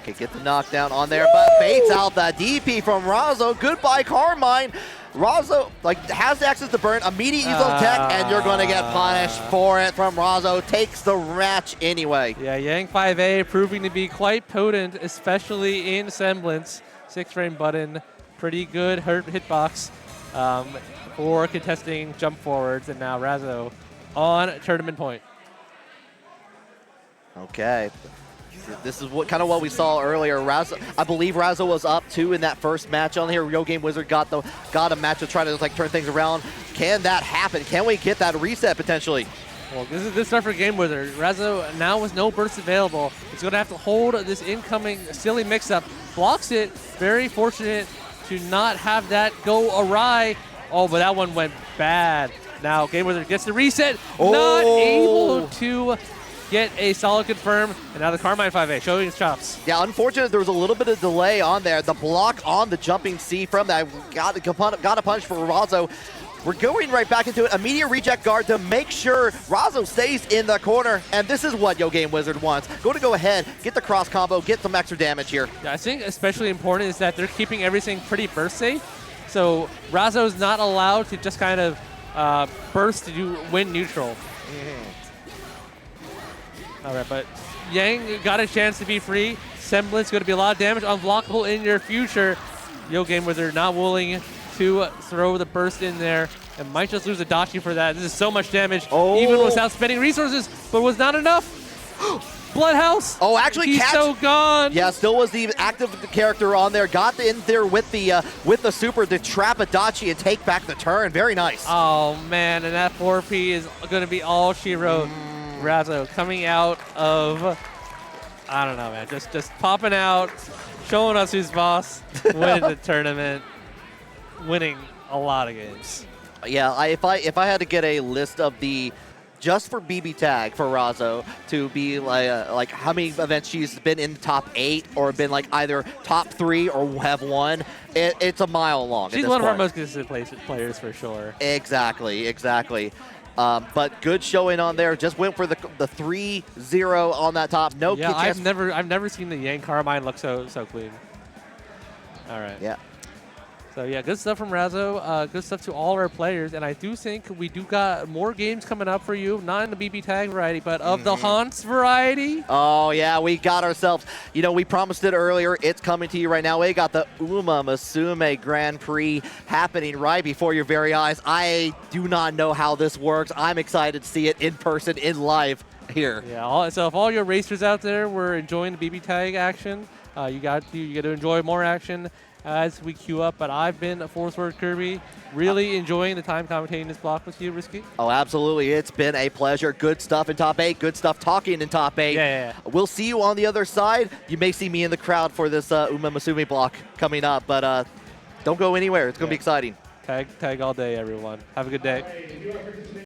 Okay, get the knockdown on there, but baits out the DP from Razzo. Goodbye, Carmine. Razzo has the access to burn, immediate use of tech, and you're going to get punished for it from Razzo. Takes the match anyway. Yeah, Yang 5A proving to be quite potent, especially in Semblance. 6-frame button, pretty good hitbox for contesting jump forwards, and now Razzo on tournament point. Okay. This is kind of what we saw earlier. Razzo, I believe Razzo was up 2 in that first match on here. YoGameWizard got a match to try to turn things around. Can that happen? Can we get that reset potentially? Well, this is good stuff for GameWizard. Razzo now with no burst available, is going to have to hold this incoming silly mix-up. Blocks it. Very fortunate to not have that go awry. Oh, but that one went bad. Now GameWizard gets the reset. Not able to get a solid confirm, and now the Carmine 5A showing his chops. Yeah, unfortunate there was a little bit of delay on there. The block on the jumping C from that got a punch for Razzo. We're going right back into it. Immediate reject guard to make sure Razzo stays in the corner, and this is what YoGameWizard wants. Going to go ahead, get the cross combo, get some extra damage here. Yeah, I think especially important is that they're keeping everything pretty burst safe, so Razzo's not allowed to just kind of burst to win neutral. All right, but Yang got a chance to be free. Semblance going to be a lot of damage. Unblockable in your future. YoGameWizard not willing to throw the burst in there and might just lose Adachi for that. This is so much damage, even without spending resources, but was not enough. Bloodhouse. Oh, actually, he's so gone. Yeah, still was the active character on there. Got in there with the super to trap Adachi and take back the turn. Very nice. Oh man, and that 4P is going to be all she wrote. Razzo coming out of, I don't know, man, just popping out, showing us who's boss, winning the tournament, winning a lot of games. Yeah, if I had to get a list of the, just for BBTAG for Razzo to be like how many events she's been in the top 8 or been like either top 3 or have won, it's a mile long. She's one of our most consistent players for sure. Exactly. But good showing on there. Just went for the 3-0 on that top. No. Yeah, I've never seen the Yang Carmine look so clean. All right. Yeah. So yeah, good stuff from Razzo. Good stuff to all our players, and I do think we do got more games coming up for you. Not in the BBTAG variety, but of the Haunts variety. Oh yeah, we got ourselves. You know, we promised it earlier. It's coming to you right now. We got the Uma Musume Grand Prix happening right before your very eyes. I do not know how this works. I'm excited to see it in person, in live here. Yeah. So if all your racers out there were enjoying the BBTAG action, you get to enjoy more action as we queue up. But I've been FourSwordKirby, really enjoying the time commentating this block with you, Risky. Oh, absolutely. It's been a pleasure. Good stuff in top 8. Good stuff talking in top 8. Yeah. We'll see you on the other side. You may see me in the crowd for this Uma Musume block coming up, but don't go anywhere. It's going to be exciting. Tag all day, everyone. Have a good day.